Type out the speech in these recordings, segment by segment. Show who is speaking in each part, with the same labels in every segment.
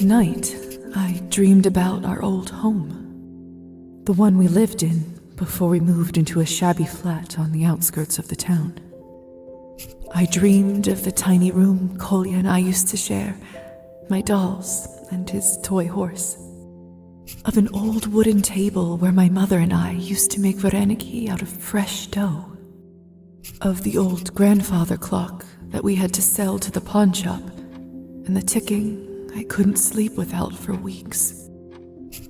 Speaker 1: night, I dreamed about our old home. The one we lived in before we moved into a shabby flat on the outskirts of the town. I dreamed of the tiny room Kolya and I used to share, my dolls and his toy horse. Of an old wooden table where my mother and I used to make vareniki out of fresh dough. Of the old grandfather clock that we had to sell to the pawn shop, and the ticking I couldn't sleep without for weeks.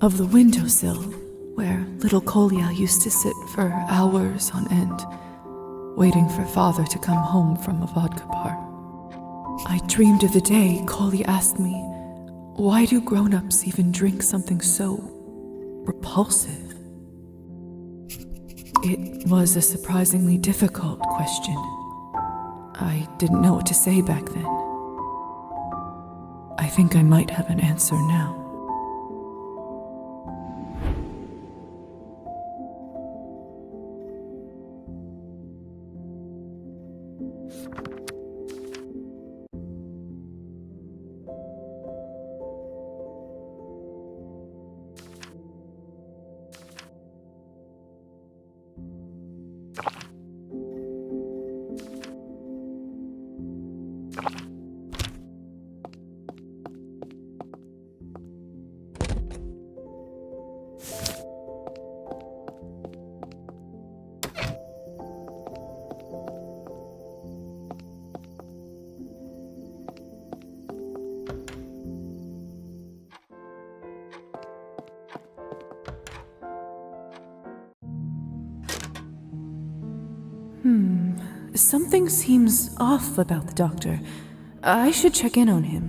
Speaker 1: Of the windowsill where little Kolya used to sit for hours on end, waiting for father to come home from a vodka bar. I dreamed of the day Kolya asked me, why do grown-ups even drink something so repulsive? It was a surprisingly difficult question. I didn't know what to say back then. I think I might have an answer now. Something seems off about the doctor. I should check in on him.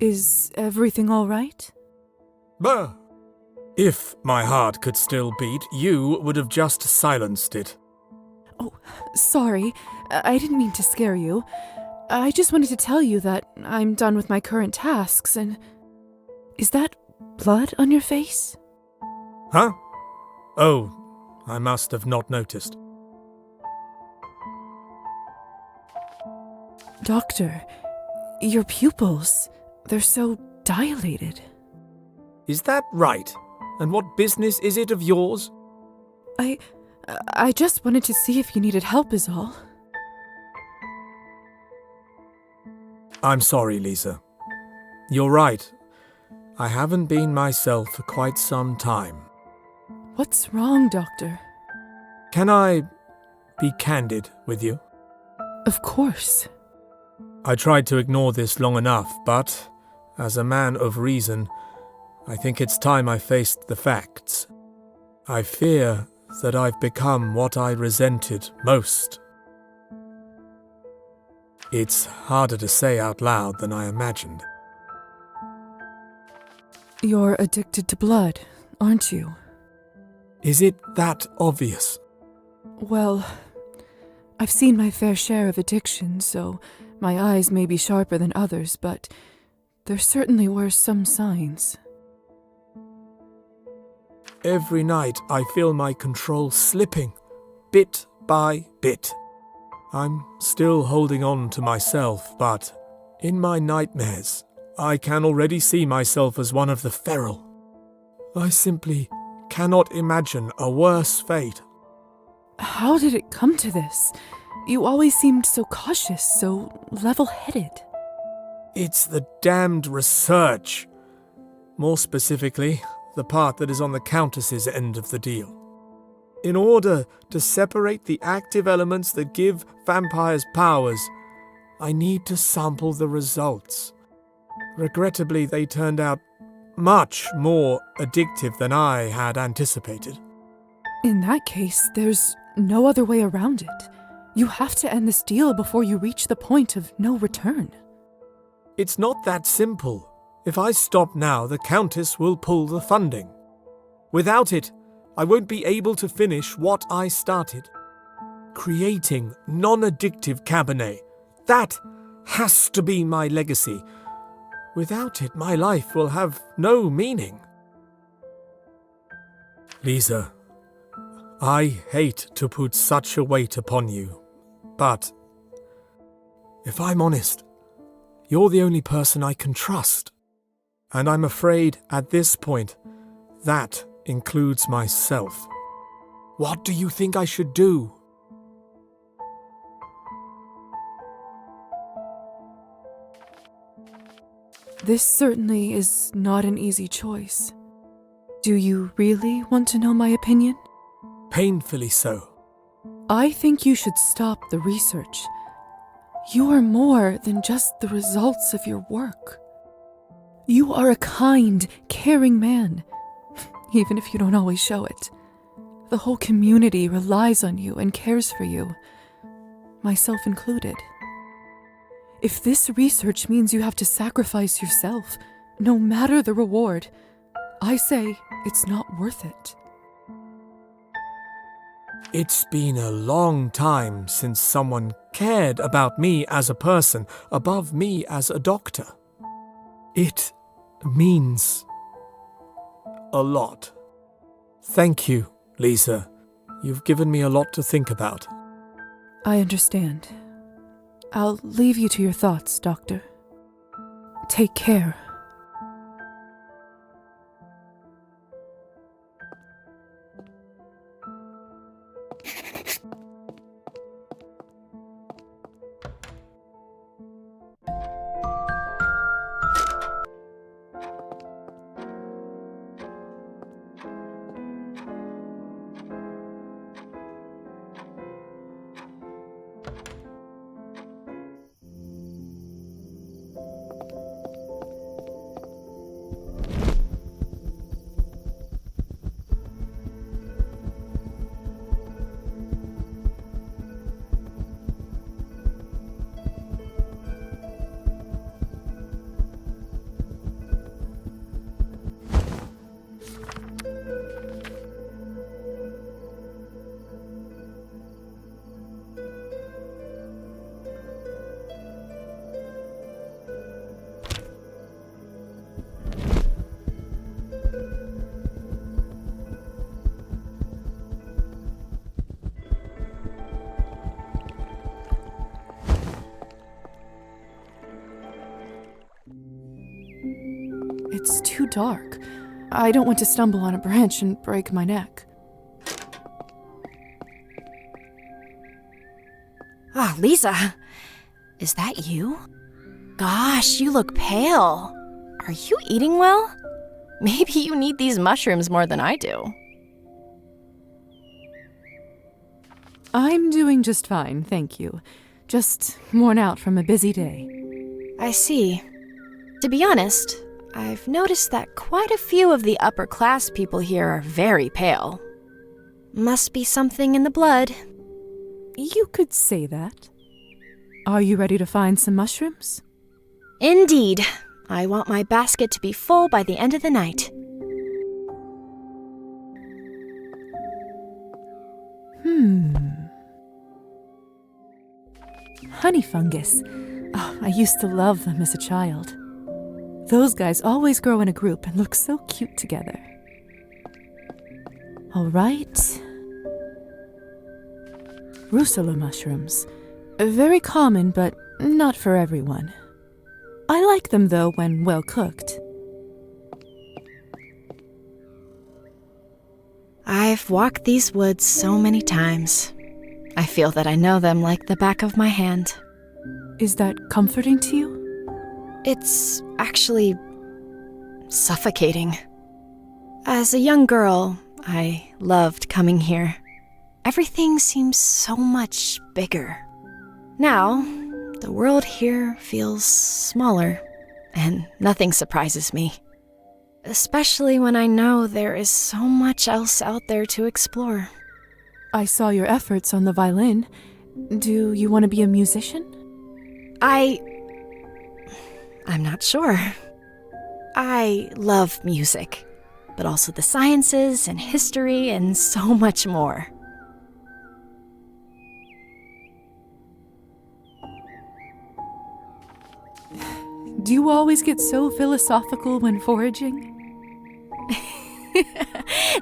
Speaker 1: Is everything all right?
Speaker 2: Bah! If my heart could still beat, you would have just silenced it.
Speaker 1: Oh, sorry. I didn't mean to scare you. I just wanted to tell you that I'm done with my current tasks and... Is that blood on your face?
Speaker 2: Huh? Oh, I must have not noticed.
Speaker 1: Doctor, your pupils, they're so dilated.
Speaker 2: Is that right? And what business is it of yours?
Speaker 1: I just wanted to see if you needed help is all.
Speaker 2: I'm sorry, Lisa. You're right. I haven't been myself for quite some time.
Speaker 1: What's wrong, Doctor?
Speaker 2: Can I be candid with you?
Speaker 1: Of course.
Speaker 2: I tried to ignore this long enough, but as a man of reason, I think it's time I faced the facts. I fear that I've become what I resented most. It's harder to say out loud than I imagined.
Speaker 1: You're addicted to blood, aren't you?
Speaker 2: Is it that obvious?
Speaker 1: Well, I've seen my fair share of addiction, so my eyes may be sharper than others, but there certainly were some signs.
Speaker 2: Every night I feel my control slipping, bit by bit. I'm still holding on to myself, but in my nightmares, I can already see myself as one of the feral. I simply cannot imagine a worse fate.
Speaker 1: How did it come to this? You always seemed so cautious, so level-headed.
Speaker 2: It's the damned research. More specifically, the part that is on the Countess's end of the deal. In order to separate the active elements that give vampires powers, I need to sample the results. Regrettably, they turned out much more addictive than I had anticipated.
Speaker 1: In that case, there's no other way around it. You have to end this deal before you reach the point of no return.
Speaker 2: It's not that simple. If I stop now, the Countess will pull the funding. Without it, I won't be able to finish what I started. Creating non-addictive Cabernet. That has to be my legacy. Without it, my life will have no meaning. Lisa, I hate to put such a weight upon you, but If I'm honest, you're the only person I can trust. And I'm afraid at this point, that includes myself. What do you think I should do?
Speaker 1: This certainly is not an easy choice. Do you really want to know my opinion?
Speaker 2: Painfully so.
Speaker 1: I think you should stop the research. You are more than just the results of your work. You are a kind, caring man, even if you don't always show it. The whole community relies on you and cares for you, myself included. If this research means you have to sacrifice yourself, no matter the reward, I say it's not worth it.
Speaker 2: It's been a long time since someone cared about me as a person above me as a doctor. It means a lot. Thank you, Lisa. You've given me a lot to think about.
Speaker 1: I understand. I'll leave you to your thoughts, Doctor. Take care. It's too dark. I don't want to stumble on a branch and break my neck.
Speaker 3: Ah, Lisa, is that you? Gosh, you look pale. Are you eating well? Maybe you need these mushrooms more than I do.
Speaker 1: I'm doing just fine, thank you. Just worn out from a busy day.
Speaker 3: I see. To be honest, I've noticed that quite a few of the upper class people here are very pale. Must be something in the blood.
Speaker 1: You could say that. Are you ready to find some mushrooms?
Speaker 3: Indeed. I want my basket to be full by the end of the night.
Speaker 1: Honey fungus. Oh, I used to love them as a child. Those guys always grow in a group and look so cute together. All right. Russula mushrooms. Very common, but not for everyone. I like them, though, when well cooked.
Speaker 3: I've walked these woods so many times. I feel that I know them like the back of my hand.
Speaker 1: Is that comforting to you?
Speaker 3: It's actually suffocating. As a young girl, I loved coming here. Everything seems so much bigger. Now, the world here feels smaller, and nothing surprises me. Especially when I know there is so much else out there to explore.
Speaker 1: I saw your efforts on the violin. Do you want to be a musician?
Speaker 3: I'm not sure. I love music, but also the sciences and history and so much more.
Speaker 1: Do you always get so philosophical when foraging?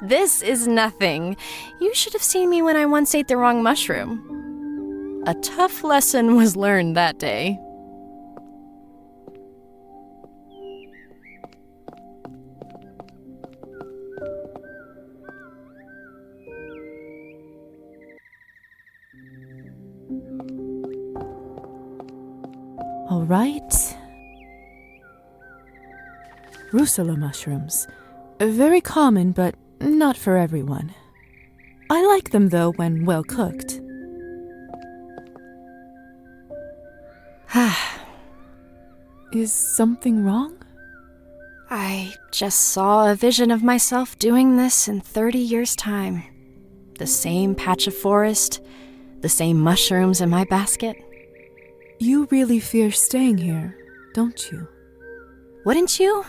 Speaker 3: This is nothing. You should have seen me when I once ate the wrong mushroom. A tough lesson was learned that day.
Speaker 1: All right. Rusula mushrooms. Very common, but not for everyone. I like them, though, when well cooked. Is something wrong?
Speaker 3: I just saw a vision of myself doing this in 30 years' time. The same patch of forest, the same mushrooms in my basket.
Speaker 1: You really fear staying here, don't you?
Speaker 3: Wouldn't you?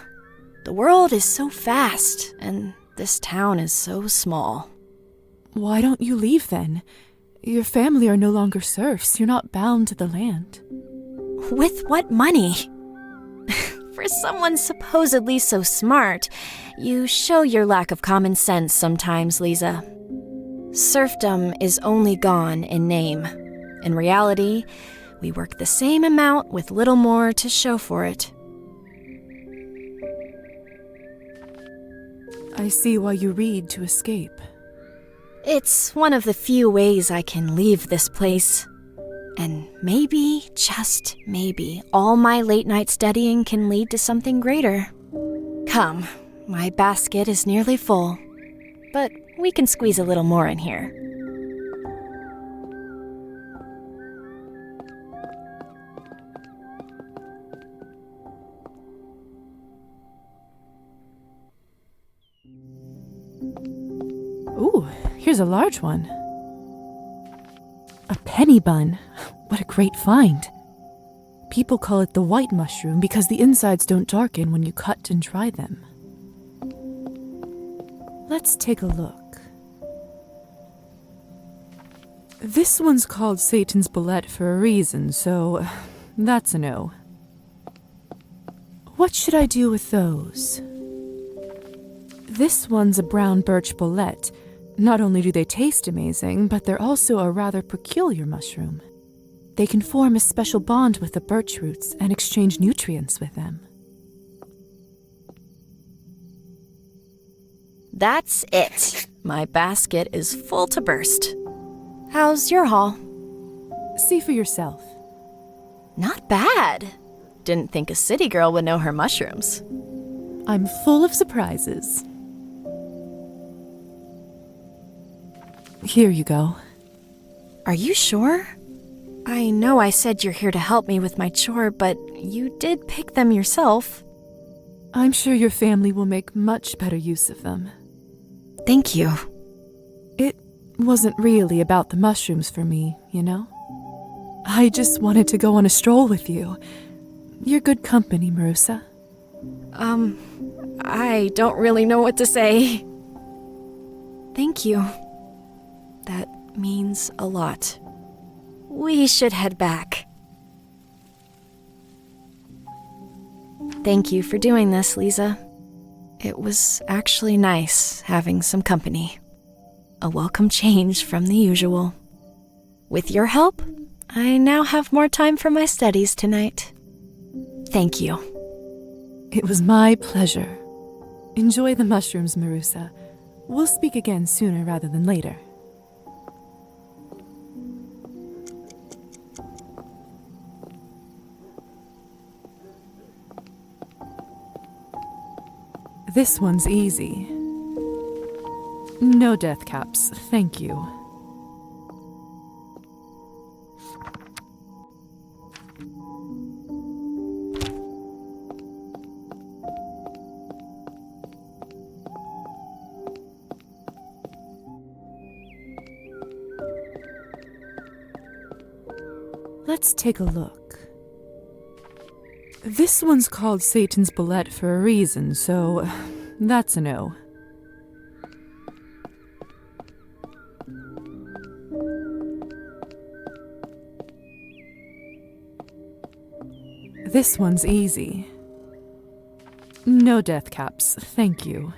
Speaker 3: The world is so vast, and this town is so small.
Speaker 1: Why don't you leave, then? Your family are no longer serfs. You're not bound to the land.
Speaker 3: With what money? For someone supposedly so smart, you show your lack of common sense sometimes, Lisa. Serfdom is only gone in name. In reality, we work the same amount with little more to show for it.
Speaker 1: I see why you read to escape.
Speaker 3: It's one of the few ways I can leave this place. And maybe, just maybe, all my late-night studying can lead to something greater. Come, my basket is nearly full, but we can squeeze a little more in here.
Speaker 1: Ooh, here's a large one. A penny bun. What a great find. People call it the white mushroom because the insides don't darken when you cut and dry them. Let's take a look. This one's called Satan's bullet for a reason, so that's a no. What should I do with those? This one's a brown birch bullet. Not only do they taste amazing, but they're also a rather peculiar mushroom. They can form a special bond with the birch roots and exchange nutrients with them.
Speaker 3: That's it. My basket is full to burst. How's your haul?
Speaker 1: See for yourself.
Speaker 3: Not bad. Didn't think a city girl would know her mushrooms.
Speaker 1: I'm full of surprises. Here you go.
Speaker 3: Are you sure? I know I said you're here to help me with my chore, but you did pick them yourself.
Speaker 1: I'm sure your family will make much better use of them.
Speaker 3: Thank you.
Speaker 1: It wasn't really about the mushrooms for me, you know? I just wanted to go on a stroll with you. You're good company, Marusa.
Speaker 3: I don't really know what to say. Thank you. That means a lot. We should head back. Thank you for doing this, Lisa. It was actually nice having some company. A welcome change from the usual. With your help, I now have more time for my studies tonight. Thank you.
Speaker 1: It was my pleasure. Enjoy the mushrooms, Marusa. We'll speak again sooner rather than later. This one's easy. No death caps, thank you. Let's take a look. This one's called Satan's bullet for a reason, so that's a no. This one's easy. No death caps, thank you.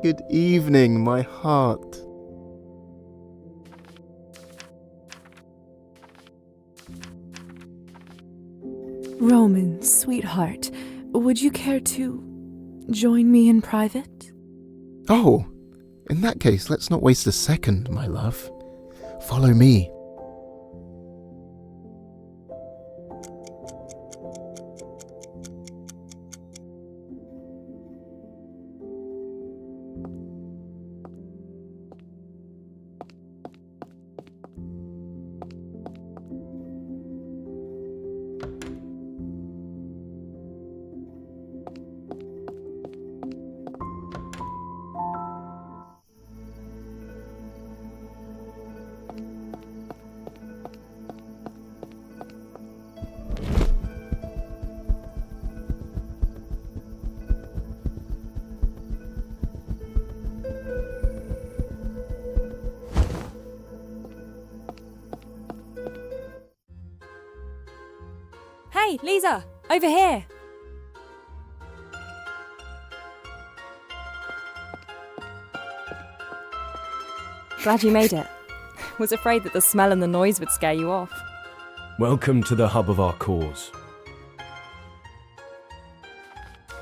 Speaker 4: Good evening, my heart.
Speaker 1: Roman, sweetheart, would you care to join me in private?
Speaker 4: Oh, in that case, let's not waste a second, my love. Follow me.
Speaker 3: Hey, Lisa, over here. Glad you made it. Was afraid that the smell and the noise would scare you off.
Speaker 5: Welcome to the hub of our cause.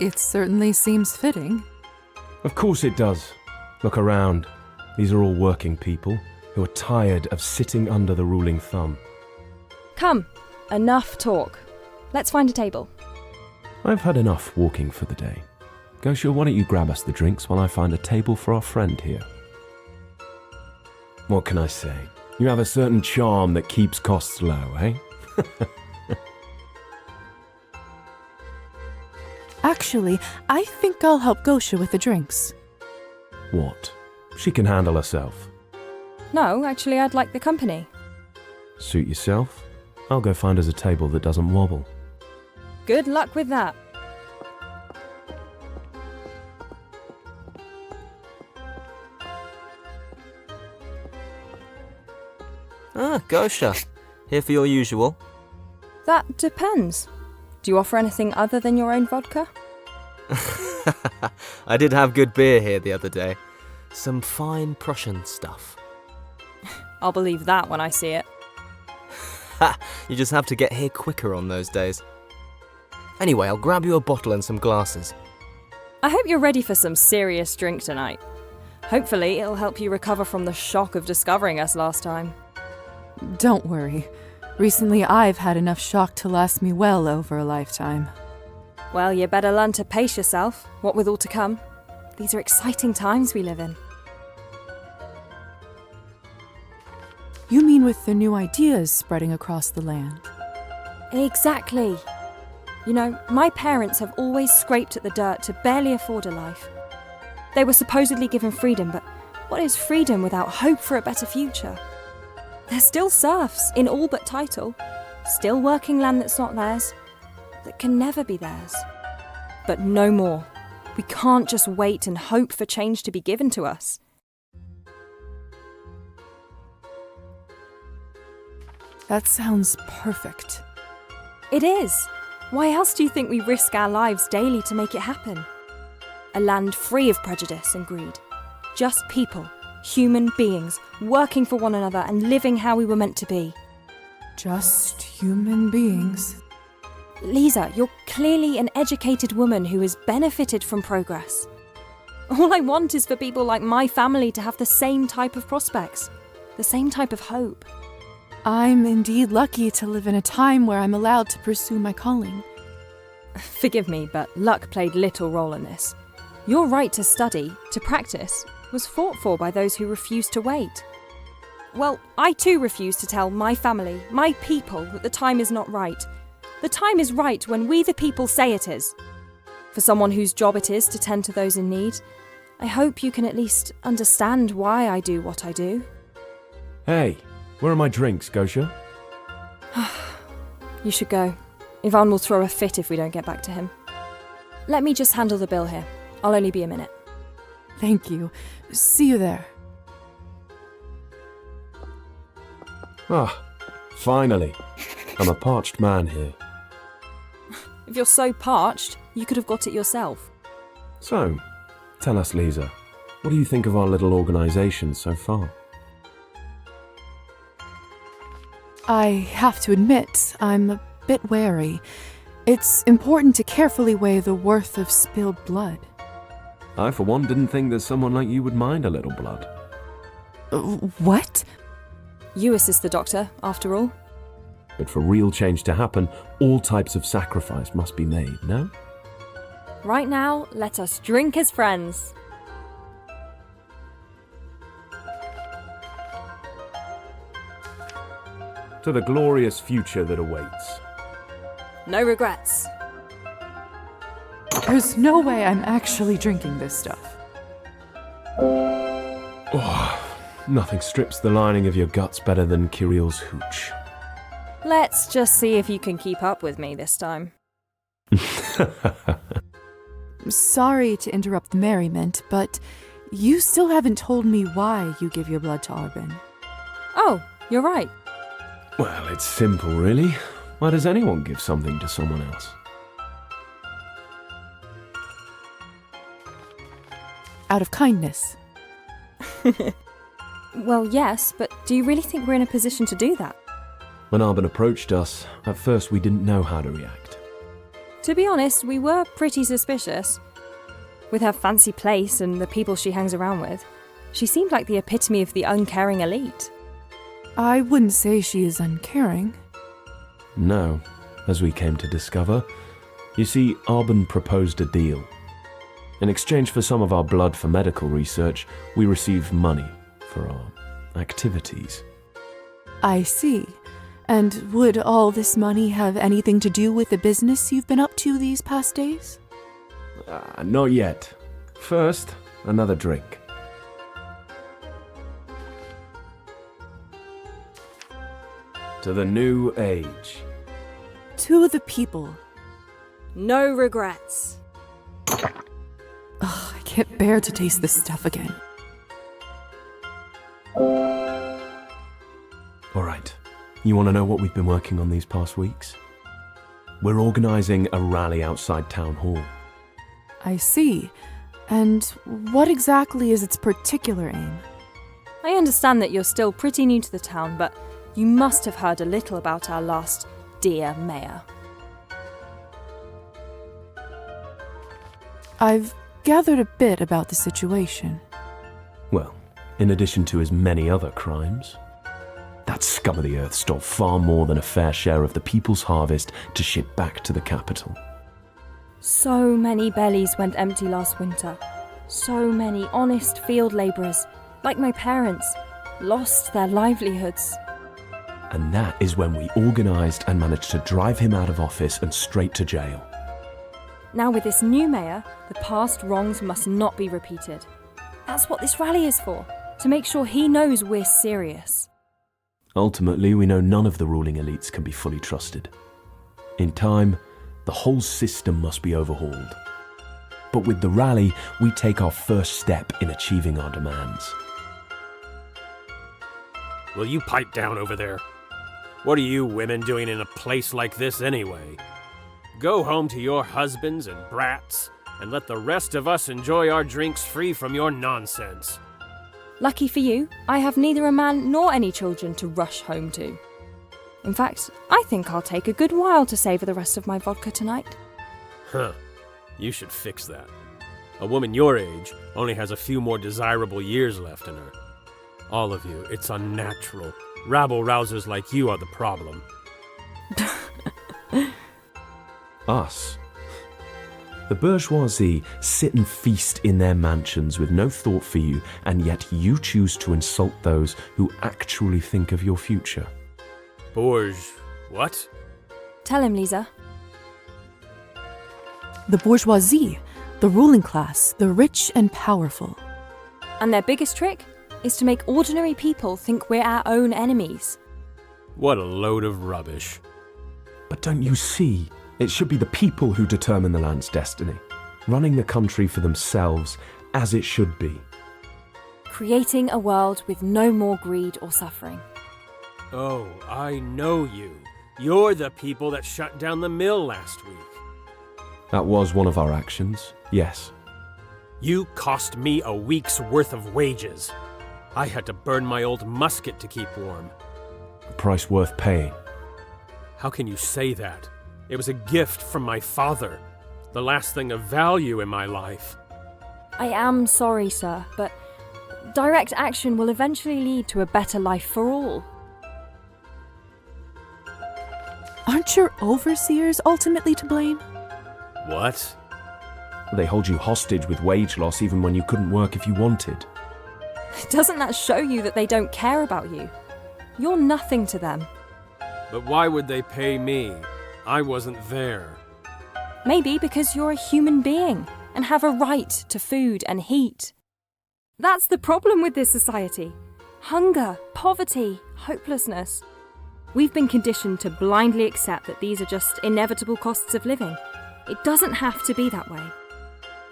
Speaker 1: It certainly seems fitting.
Speaker 5: Of course it does. Look around. These are all working people who are tired of sitting under the ruling thumb.
Speaker 3: Come, enough talk. Let's find a table.
Speaker 5: I've had enough walking for the day. Gosha, why don't you grab us the drinks while I find a table for our friend here? What can I say? You have a certain charm that keeps costs low, eh?
Speaker 1: Actually, I think I'll help Gosha with the drinks.
Speaker 5: What? She can handle herself.
Speaker 3: No, actually, I'd like the company.
Speaker 5: Suit yourself. I'll go find us a table that doesn't wobble.
Speaker 3: Good luck with that.
Speaker 6: Ah, Gosha. Here for your usual.
Speaker 3: That depends. Do you offer anything other than your own vodka?
Speaker 6: I did have good beer here the other day. Some fine Prussian stuff.
Speaker 3: I'll believe that when I see it.
Speaker 6: Ha! You just have to get here quicker on those days. Anyway, I'll grab you a bottle and some glasses.
Speaker 3: I hope you're ready for some serious drink tonight. Hopefully, it'll help you recover from the shock of discovering us last time.
Speaker 1: Don't worry. Recently, I've had enough shock to last me well over a lifetime.
Speaker 3: Well, you better learn to pace yourself, what with all to come. These are exciting times we live in.
Speaker 1: You mean with the new ideas spreading across the land?
Speaker 3: Exactly. You know, my parents have always scraped at the dirt to barely afford a life. They were supposedly given freedom, but what is freedom without hope for a better future? They're still serfs, in all but title, still working land that's not theirs, that can never be theirs. But no more. We can't just wait and hope for change to be given to us.
Speaker 1: That sounds perfect.
Speaker 3: It is. Why else do you think we risk our lives daily to make it happen? A land free of prejudice and greed. Just people, human beings, working for one another and living how we were meant to be.
Speaker 1: Just human beings.
Speaker 3: Lisa, you're clearly an educated woman who has benefited from progress. All I want is for people like my family to have the same type of prospects, the same type of hope.
Speaker 1: I'm indeed lucky to live in a time where I'm allowed to pursue my calling.
Speaker 3: Forgive me, but luck played little role in this. Your right to study, to practice, was fought for by those who refused to wait. Well, I too refuse to tell my family, my people, that the time is not right. The time is right when we the people say it is. For someone whose job it is to tend to those in need, I hope you can at least understand why I do what I do.
Speaker 5: Hey, where are my drinks, Gosha?
Speaker 3: You should go. Ivan will throw a fit if we don't get back to him. Let me just handle the bill here. I'll only be a minute.
Speaker 1: Thank you. See you there.
Speaker 5: Ah, finally. I'm a parched man here.
Speaker 3: If you're so parched, you could have got it yourself.
Speaker 5: So, tell us, Lisa, What do you think of our little organisation so far?
Speaker 1: I have to admit, I'm a bit wary. It's important to carefully weigh the worth of spilled blood.
Speaker 5: I, for one, didn't think that someone like you would mind a little blood.
Speaker 1: What?
Speaker 7: You assist the doctor, after all.
Speaker 5: But for real change to happen, all types of sacrifice must be made, no?
Speaker 7: Right now, let us drink as friends.
Speaker 5: To the glorious future that awaits.
Speaker 7: No regrets.
Speaker 1: There's no way I'm actually drinking this stuff.
Speaker 5: Oh, nothing strips the lining of your guts better than Kirill's hooch.
Speaker 7: Let's just see if you can keep up with me this time.
Speaker 1: Sorry to interrupt the merriment, but you still haven't told me why you give your blood to Arbin.
Speaker 7: Oh, you're right.
Speaker 5: Well, it's simple, really. Why does anyone give something to someone else?
Speaker 1: Out of kindness.
Speaker 7: Well, yes, but do you really think we're in a position to do that?
Speaker 5: When Arbin approached us, at first we didn't know how to react.
Speaker 7: To be honest, we were pretty suspicious. With her fancy place and the people she hangs around with, she seemed like the epitome of the uncaring elite.
Speaker 1: I wouldn't say she is uncaring.
Speaker 5: No, as we came to discover. You see, Arbin proposed a deal. In exchange for some of our blood for medical research, we received money for our activities.
Speaker 1: I see. And would all this money have anything to do with the business you've been up to these past days?
Speaker 5: Not yet. First, another drink. To the new age.
Speaker 1: To the people.
Speaker 7: No regrets.
Speaker 1: Ugh, I can't bear to taste this stuff again.
Speaker 5: All right. You want to know what we've been working on these past weeks? We're organising a rally outside Town Hall.
Speaker 1: I see. And what exactly is its particular aim?
Speaker 7: I understand that you're still pretty new to the town, but you must have heard a little about our last dear mayor.
Speaker 1: I've gathered a bit about the situation.
Speaker 5: Well, in addition to his many other crimes, that scum of the earth stole far more than a fair share of the people's harvest to ship back to the capital.
Speaker 7: So many bellies went empty last winter. So many honest field labourers, like my parents, lost their livelihoods.
Speaker 5: And that is when we organised and managed to drive him out of office and straight to jail.
Speaker 7: Now with this new mayor, the past wrongs must not be repeated. That's what this rally is for, to make sure he knows we're serious.
Speaker 5: Ultimately, we know none of the ruling elites can be fully trusted. In time, the whole system must be overhauled. But with the rally, we take our first step in achieving our demands.
Speaker 8: Will you pipe down over there? What are you women doing in a place like this anyway? Go home to your husbands and brats, and let the rest of us enjoy our drinks free from your nonsense.
Speaker 7: Lucky for you, I have neither a man nor any children to rush home to. In fact, I think I'll take a good while to savour the rest of my vodka tonight.
Speaker 8: Huh. You should fix that. A woman your age only has a few more desirable years left in her. All of you, it's unnatural. Rabble-rousers like you are the problem.
Speaker 5: Us. The bourgeoisie sit and feast in their mansions with no thought for you, and yet you choose to insult those who actually think of your future.
Speaker 8: What?
Speaker 7: Tell him, Lisa.
Speaker 1: The bourgeoisie, the ruling class, the rich and powerful.
Speaker 7: And their biggest trick is to make ordinary people think we're our own enemies.
Speaker 8: What a load of rubbish.
Speaker 5: But don't you see? It should be the people who determine the land's destiny, running the country for themselves as it should be.
Speaker 7: Creating a world with no more greed or suffering.
Speaker 8: Oh, I know you. You're the people that shut down the mill last week.
Speaker 5: That was one of our actions, yes.
Speaker 8: You cost me a week's worth of wages. I had to burn my old musket to keep warm.
Speaker 5: A price worth paying.
Speaker 8: How can you say that? It was a gift from my father, the last thing of value in my life.
Speaker 7: I am sorry, sir, but direct action will eventually lead to a better life for all.
Speaker 1: Aren't your overseers ultimately to blame?
Speaker 8: What?
Speaker 5: They hold you hostage with wage loss even when you couldn't work if you wanted.
Speaker 7: Doesn't that show you that they don't care about you? You're nothing to them.
Speaker 8: But why would they pay me? I wasn't there.
Speaker 7: Maybe because you're a human being and have a right to food and heat. That's the problem with this society. Hunger, poverty, hopelessness. We've been conditioned to blindly accept that these are just inevitable costs of living. It doesn't have to be that way.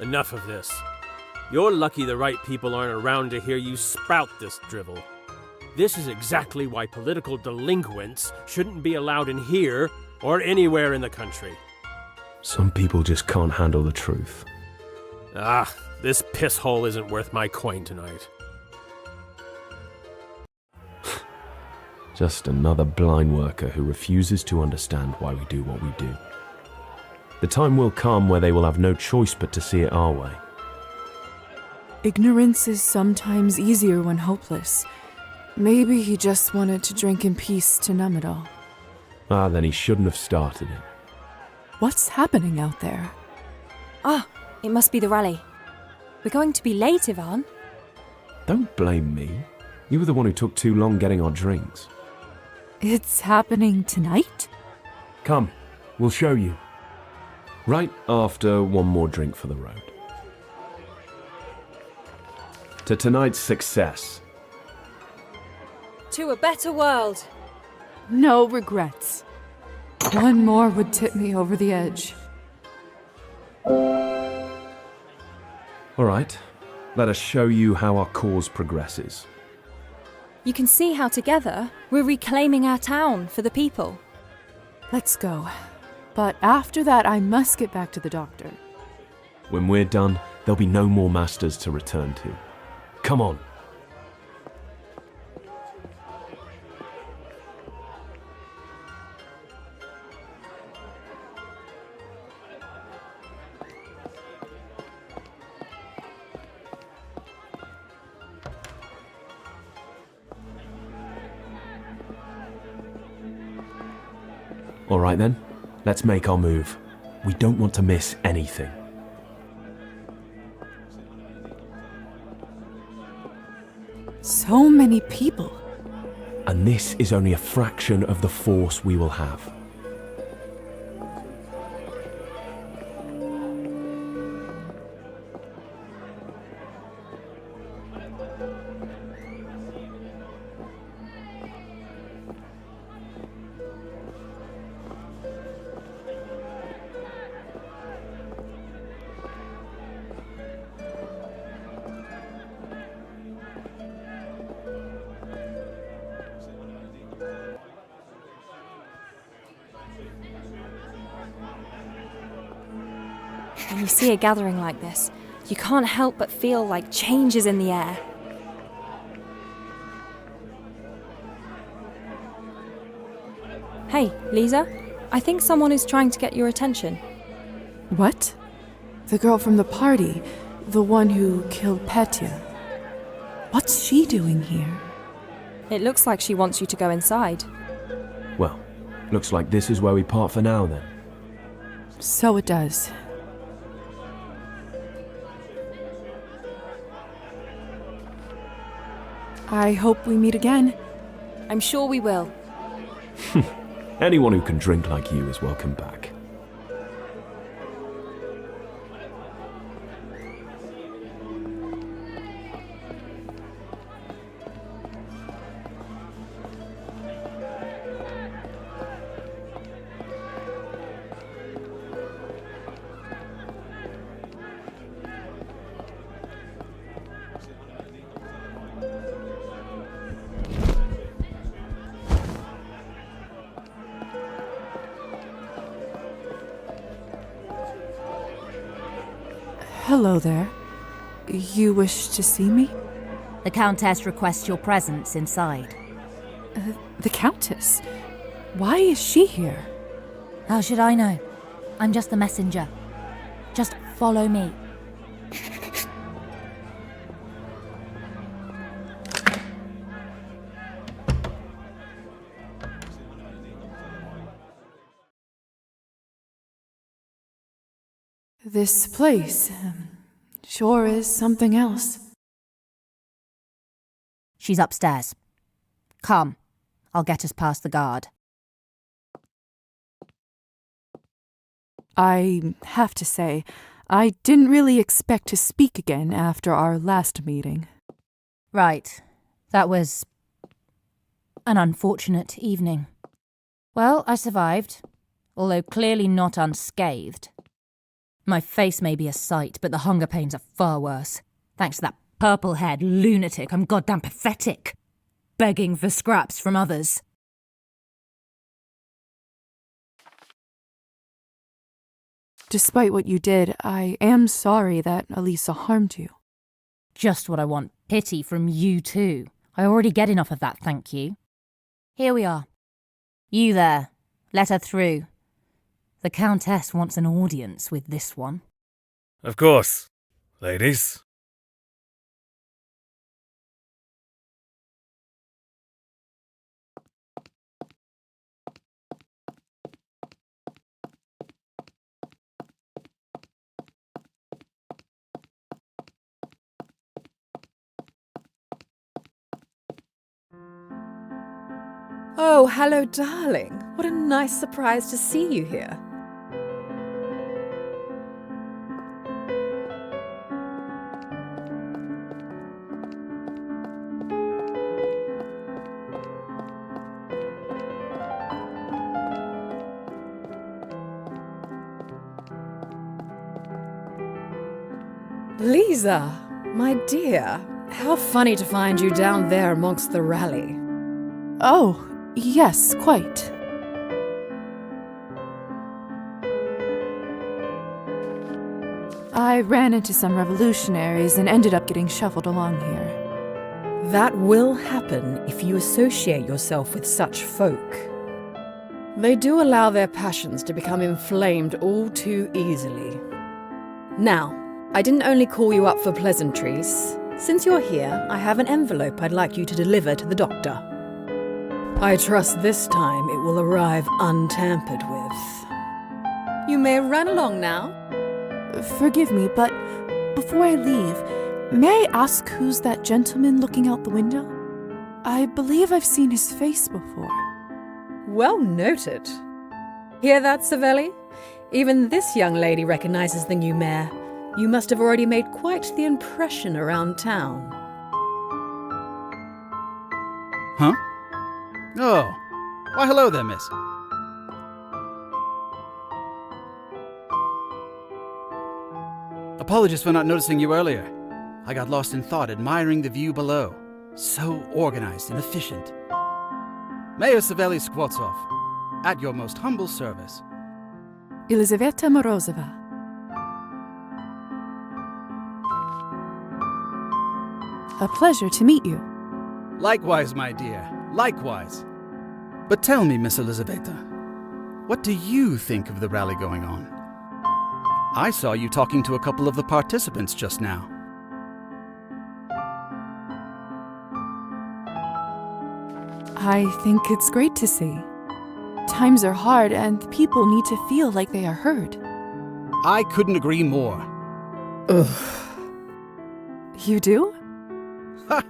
Speaker 8: Enough of this. You're lucky the right people aren't around to hear you spout this drivel. This is exactly why political delinquents shouldn't be allowed in here or anywhere in the country.
Speaker 5: Some people just can't handle the truth.
Speaker 8: Ah, this piss hole isn't worth my coin tonight.
Speaker 5: Just another blind worker who refuses to understand why we do what we do. The time will come where they will have no choice but to see it our way.
Speaker 1: Ignorance is sometimes easier when hopeless. Maybe he just wanted to drink in peace to numb it all.
Speaker 5: Ah, then he shouldn't have started it.
Speaker 1: What's happening out there?
Speaker 7: Ah, it must be the rally. We're going to be late, Ivan.
Speaker 5: Don't blame me. You were the one who took too long getting our drinks.
Speaker 1: It's happening tonight?
Speaker 5: Come, we'll show you. Right after one more drink for the road. To tonight's success.
Speaker 7: To a better world.
Speaker 1: No regrets. One more would tip me over the edge.
Speaker 5: All right, let us show you how our cause progresses.
Speaker 7: You can see how together we're reclaiming our town for the people.
Speaker 1: Let's go. But after that, I must get back to the doctor.
Speaker 5: When we're done, there'll be no more masters to return to. Come on. All right then, let's make our move. We don't want to miss anything.
Speaker 1: So many people.
Speaker 5: And this is only a fraction of the force we will have.
Speaker 7: When you see a gathering like this, you can't help but feel like change is in the air. Hey, Lisa, I think someone is trying to get your attention.
Speaker 1: What? The girl from the party, the one who killed Petya. What's she doing here?
Speaker 7: It looks like she wants you to go inside.
Speaker 5: Well, looks like this is where we part for now then.
Speaker 1: So it does. I hope we meet again.
Speaker 7: I'm sure we will.
Speaker 5: Anyone who can drink like you is welcome back.
Speaker 1: Hello there. You wish to see me?
Speaker 9: The Countess requests your presence inside.
Speaker 1: The Countess? Why is she here?
Speaker 9: How should I know? I'm just the messenger. Just follow me.
Speaker 1: This place sure is something else.
Speaker 9: She's upstairs. Come, I'll get us past the guard.
Speaker 1: I have to say, I didn't really expect to speak again after our last meeting.
Speaker 9: Right. That was an unfortunate evening. Well, I survived, although clearly not unscathed. My face may be a sight, but the hunger pains are far worse. Thanks to that purple-haired lunatic, I'm goddamn pathetic. Begging for scraps from others.
Speaker 1: Despite what you did, I am sorry that Elisa harmed you.
Speaker 9: Just what I want. Pity from you too. I already get enough of that, thank you. Here we are. You there. Let her through. The Countess wants an audience with this one.
Speaker 10: Of course, ladies.
Speaker 11: Oh, hello, darling. What a nice surprise to see you here. Lisa, my dear, how funny to find you down there amongst the rally.
Speaker 1: Oh, yes, quite. I ran into some revolutionaries and ended up getting shuffled along here.
Speaker 11: That will happen if you associate yourself with such folk. They do allow their passions to become inflamed all too easily. Now, I didn't only call you up for pleasantries. Since you're here, I have an envelope I'd like you to deliver to the doctor. I trust this time it will arrive untampered with. You may run along now.
Speaker 1: Forgive me, but before I leave, may I ask who's that gentleman looking out the window? I believe I've seen his face before.
Speaker 11: Well noted. Hear that, Savelli? Even this young lady recognizes the new mayor. You must have already made quite the impression around town.
Speaker 12: Huh? Oh. Why, hello there, miss. Apologies for not noticing you earlier. I got lost in thought admiring the view below. So organized and efficient. Mayor Savelli Skvotsov, at your most humble service.
Speaker 1: Elizaveta Morozova. A pleasure to meet you.
Speaker 12: Likewise, my dear. Likewise. But tell me, Miss Elizaveta, what do you think of the rally going on? I saw you talking to a couple of the participants just now.
Speaker 1: I think it's great to see. Times are hard and people need to feel like they are heard.
Speaker 12: I couldn't agree more.
Speaker 11: Ugh.
Speaker 1: You do?
Speaker 12: Ha!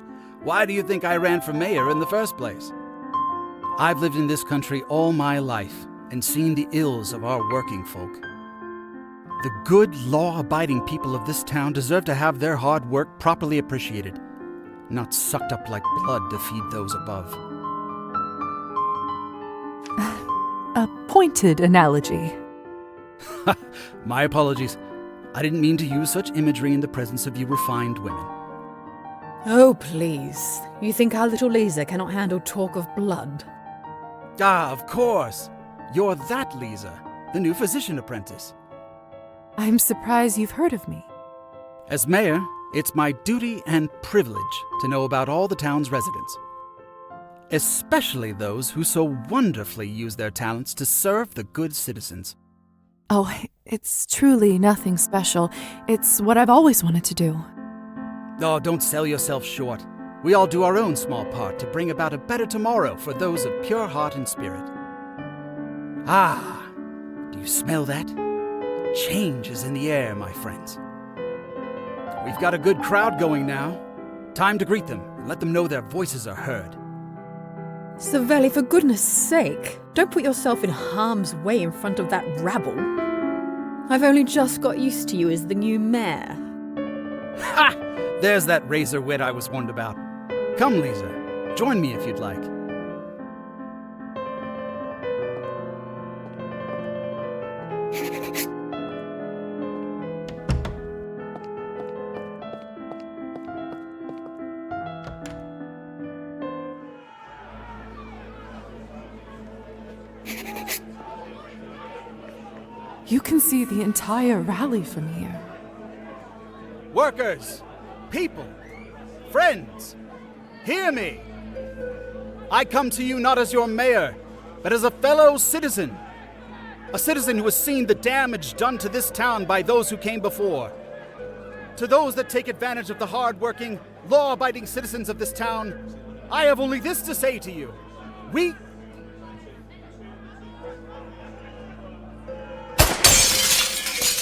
Speaker 12: Why do you think I ran for mayor in the first place? I've lived in this country all my life and seen the ills of our working folk. The good, law-abiding people of this town deserve to have their hard work properly appreciated, not sucked up like blood to feed those above.
Speaker 1: A pointed analogy.
Speaker 12: My apologies. I didn't mean to use such imagery in the presence of you refined women.
Speaker 11: Oh, please. You think our little Lisa cannot handle talk of blood?
Speaker 12: Ah, of course. You're that Lisa, the new physician apprentice.
Speaker 1: I'm surprised you've heard of me.
Speaker 12: As mayor, It's my duty and privilege to know about all the town's residents, especially those who so wonderfully use their talents to serve the good citizens.
Speaker 1: Oh, it's truly nothing special. It's what I've always wanted to do.
Speaker 12: Oh, don't sell yourself short. We all do our own small part to bring about a better tomorrow for those of pure heart and spirit. Ah, do you smell that? Change is in the air, my friends. We've got a good crowd going now. Time to greet them and let them know their voices are heard.
Speaker 11: Savelli, for goodness sake, don't put yourself in harm's way in front of that rabble. I've only just got used to you as the new mayor.
Speaker 12: Ha! There's that razor wit I was warned about. Come, Lisa. Join me if you'd like.
Speaker 1: You can see the entire rally from here.
Speaker 12: Workers, people, friends, hear me. I come to you not as your mayor, but as a fellow citizen. A citizen who has seen the damage done to this town by those who came before. To those that take advantage of the hard-working, law-abiding citizens of this town, I have only this to say to you. We...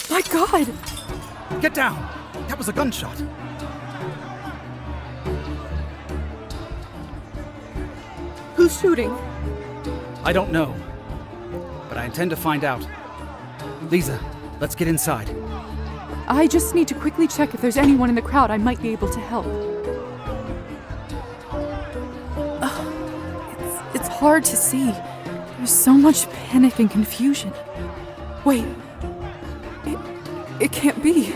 Speaker 1: My God!
Speaker 12: Get down! That was a gunshot.
Speaker 11: Who's shooting?
Speaker 12: I don't know, but I intend to find out. Lisa, let's get inside.
Speaker 1: I just need to quickly check if there's anyone in the crowd I might be able to help. It's hard to see. There's so much panic and confusion. Wait. It can't be.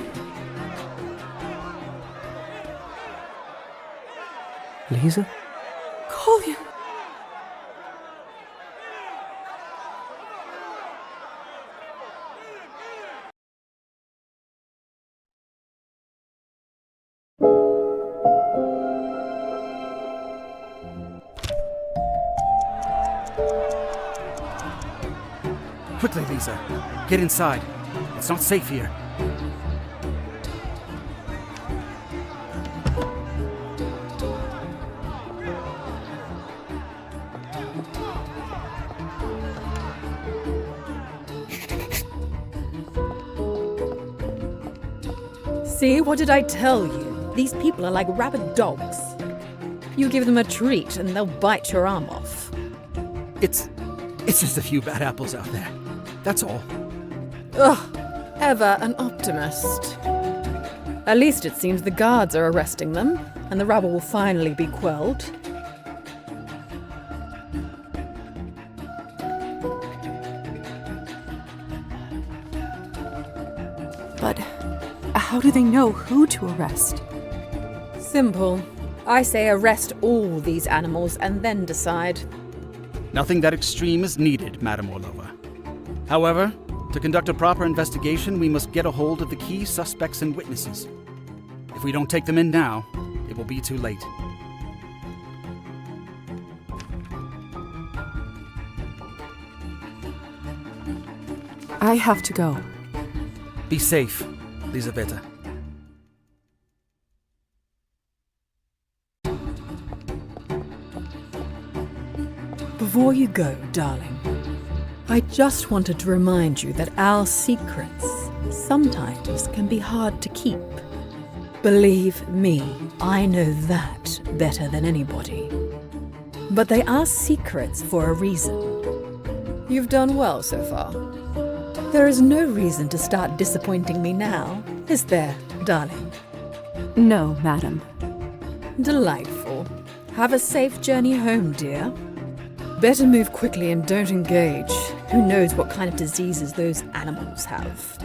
Speaker 6: Lisa?
Speaker 1: Colin!
Speaker 12: Quickly, Lisa. Get inside. It's not safe here.
Speaker 11: See, what did I tell you? These people are like rabid dogs. You give them a treat and they'll bite your arm off.
Speaker 12: It's just a few bad apples out there. That's all.
Speaker 11: Ugh, ever an optimist. At least it seems the guards are arresting them, and the rabble will finally be quelled.
Speaker 1: But how do they know who to arrest?
Speaker 11: Simple. I say arrest all these animals and then decide.
Speaker 12: Nothing that extreme is needed, Madame Orlova. However, to conduct a proper investigation, we must get a hold of the key suspects and witnesses. If we don't take them in now, it will be too late.
Speaker 1: I have to go.
Speaker 12: Be safe, Lizaveta.
Speaker 11: Before you go, darling, I just wanted to remind you that our secrets sometimes can be hard to keep. Believe me, I know that better than anybody. But they are secrets for a reason. You've done well so far. There is no reason to start disappointing me now, is there, darling?
Speaker 1: No, madam.
Speaker 11: Delightful. Have a safe journey home, dear. Better move quickly and don't engage. Who knows what kind of diseases those animals have.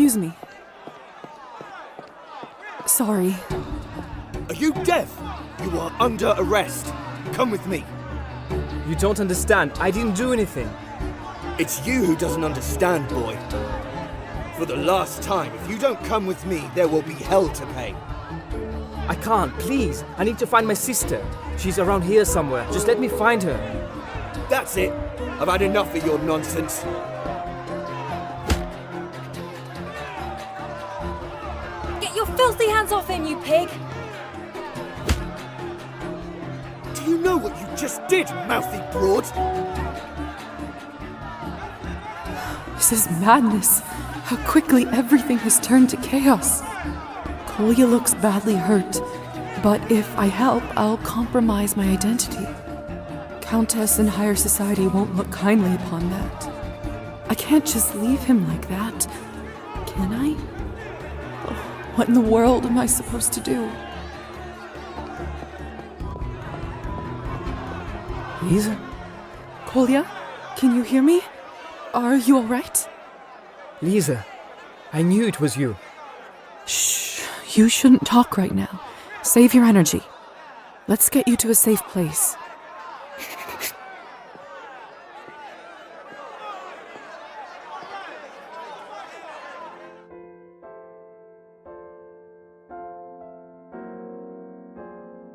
Speaker 1: Excuse me. Sorry.
Speaker 13: Are you deaf? You are under arrest. Come with me.
Speaker 14: You don't understand. I didn't do anything.
Speaker 13: It's you who doesn't understand, boy. For the last time, if you don't come with me, there will be hell to pay.
Speaker 14: I can't, please. I need to find my sister. She's around here somewhere. Just let me find her.
Speaker 13: That's it. I've had enough of your nonsense.
Speaker 7: Get your filthy hands off him, you pig!
Speaker 13: Do you know what you just did, mouthy broad?
Speaker 1: This is madness. How quickly everything has turned to chaos. Kolya looks badly hurt, but if I help, I'll compromise my identity. Countess in higher society won't look kindly upon that. I can't just leave him like that, can I? Oh, what in the world am I supposed to do?
Speaker 14: Lisa?
Speaker 1: Kolya, can you hear me? Are you alright?
Speaker 14: Lisa, I knew it was you.
Speaker 1: Shh, you shouldn't talk right now. Save your energy. Let's get you to a safe place.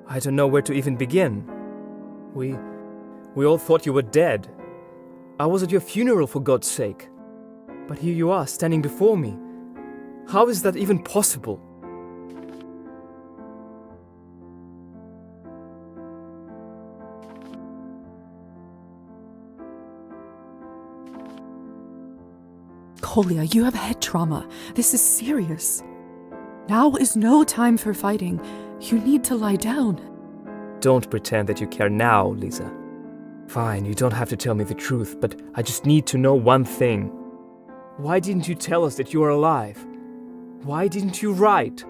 Speaker 14: I don't know where to even begin. We all thought you were dead. I was at your funeral, for God's sake. But here you are, standing before me. How is that even possible?
Speaker 1: Kolya, you have head trauma. This is serious. Now is no time for fighting. You need to lie down.
Speaker 14: Don't pretend that you care now, Lisa. Fine, you don't have to tell me the truth, but I just need to know one thing. Why didn't you tell us that you are alive? Why didn't you write?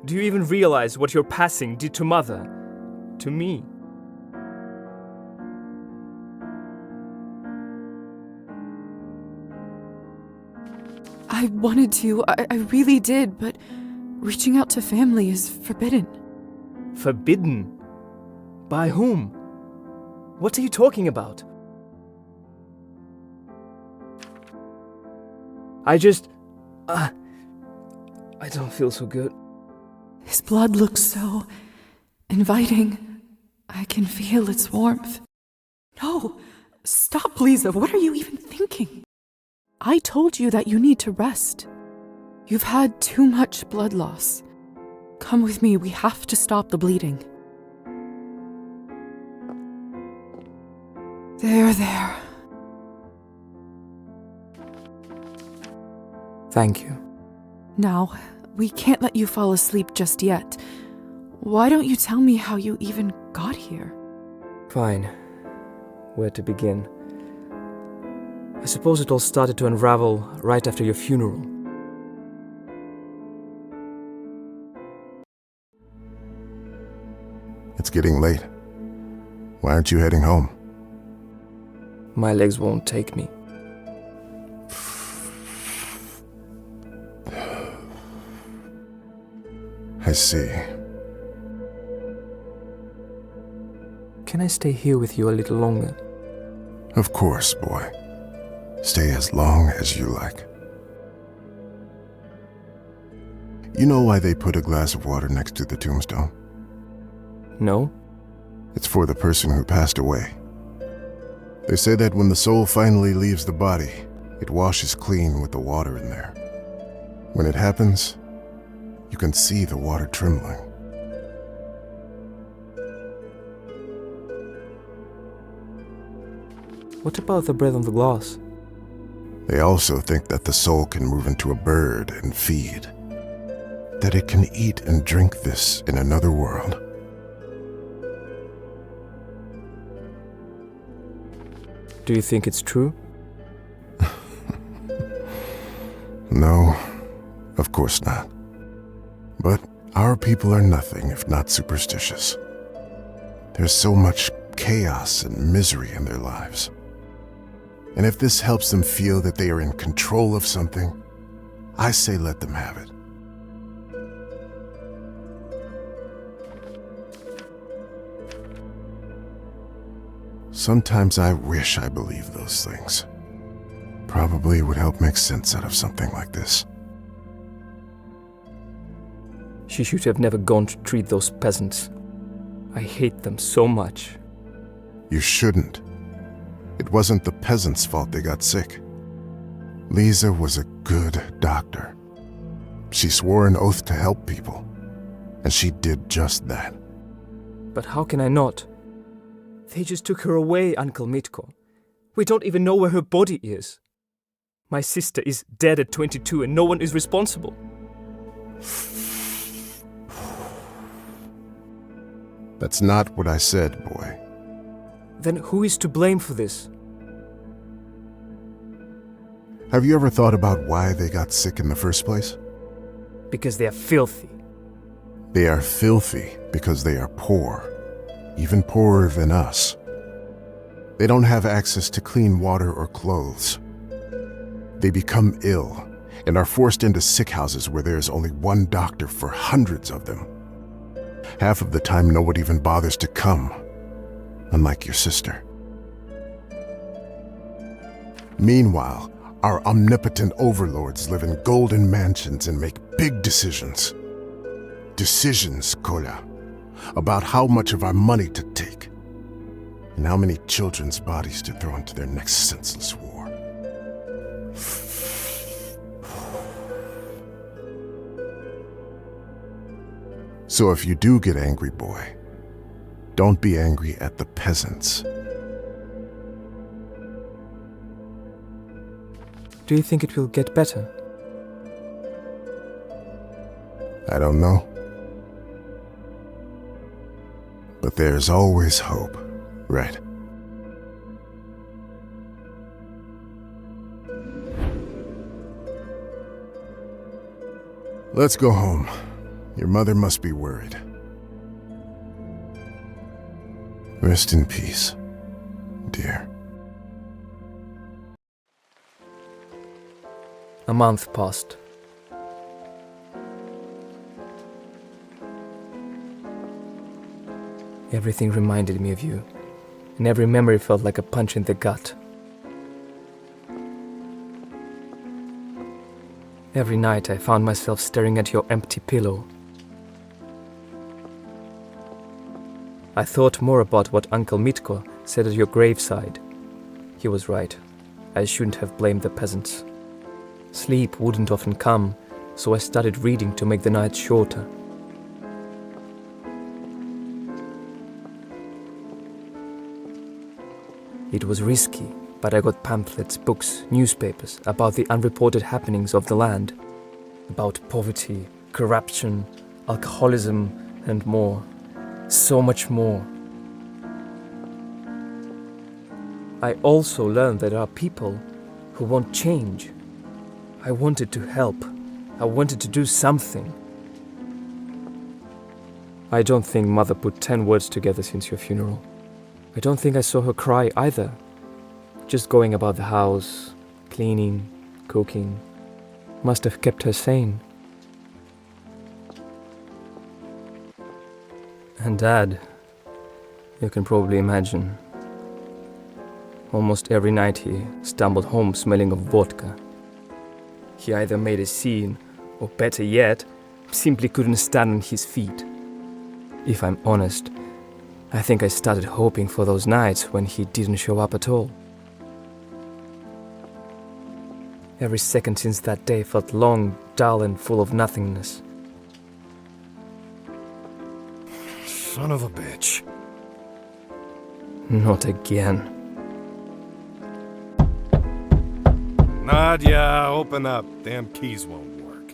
Speaker 14: Do you even realize what your passing did to Mother? To me?
Speaker 1: I wanted to, I really did, but reaching out to family is forbidden.
Speaker 14: Forbidden? By whom? What are you talking about? I don't feel so good.
Speaker 1: His blood looks so inviting. I can feel its warmth. No, stop, Lisa. What are you even thinking? I told you that you need to rest. You've had too much blood loss. Come with me. We have to stop the bleeding. There.
Speaker 14: Thank you.
Speaker 1: Now, we can't let you fall asleep just yet. Why don't you tell me how you even got here?
Speaker 14: Fine. Where to begin? I suppose it all started to unravel right after your funeral.
Speaker 4: It's getting late. Why aren't you heading home?
Speaker 14: My legs won't take me.
Speaker 4: I see.
Speaker 14: Can I stay here with you a little longer?
Speaker 4: Of course, boy. Stay as long as you like. You know why they put a glass of water next to the tombstone?
Speaker 14: No?
Speaker 4: It's for the person who passed away. They say that when the soul finally leaves the body, it washes clean with the water in there. When it happens, you can see the water trembling.
Speaker 14: What about the bread on the glass?
Speaker 4: They also think that the soul can move into a bird and feed. That it can eat and drink this in another world.
Speaker 14: Do you think it's true?
Speaker 4: No, of course not. But our people are nothing if not superstitious. There's so much chaos and misery in their lives. And if this helps them feel that they are in control of something, I say let them have it. Sometimes I wish I believed those things. Probably would help make sense out of something like this.
Speaker 14: She should have never gone to treat those peasants. I hate them so much.
Speaker 4: You shouldn't. It wasn't the peasants' fault they got sick. Lisa was a good doctor. She swore an oath to help people, and she did just that.
Speaker 14: But how can I not? They just took her away, Uncle Mitko. We don't even know where her body is. My sister is dead at 22 and no one is responsible.
Speaker 4: That's not what I said, boy.
Speaker 14: Then who is to blame for this?
Speaker 4: Have you ever thought about why they got sick in the first place?
Speaker 14: Because they are filthy.
Speaker 4: They are filthy because they are poor, even poorer than us. They don't have access to clean water or clothes. They become ill and are forced into sick houses where there is only one doctor for hundreds of them. Half of the time, no one even bothers to come, unlike your sister. Meanwhile, our omnipotent overlords live in golden mansions and make big decisions. Decisions, Kolya, about how much of our money to take and how many children's bodies to throw into their next senseless war. So if you do get angry, boy, don't be angry at the peasants.
Speaker 14: Do you think it will get better?
Speaker 4: I don't know. But there's always hope, right? Let's go home. Your mother must be worried. Rest in peace, dear.
Speaker 14: A month passed. Everything reminded me of you, and every memory felt like a punch in the gut. Every night I found myself staring at your empty pillow. I thought more about what Uncle Mitko said at your graveside. He was right. I shouldn't have blamed the peasants. Sleep wouldn't often come, so I started reading to make the nights shorter. It was risky, but I got pamphlets, books, newspapers about the unreported happenings of the land, about poverty, corruption, alcoholism, and more. So much more. I also learned that there are people who want change. I wanted to help. I wanted to do something. I don't think Mother put 10 words together since your funeral. I don't think I saw her cry either. Just going about the house, cleaning, cooking, must have kept her sane. And Dad, you can probably imagine. Almost every night he stumbled home smelling of vodka. He either made a scene, or better yet, simply couldn't stand on his feet. If I'm honest, I think I started hoping for those nights when he didn't show up at all. Every second since that day felt long, dull, and full of nothingness.
Speaker 10: Son of a bitch.
Speaker 14: Not again.
Speaker 10: Nadia, open up. Damn keys won't work.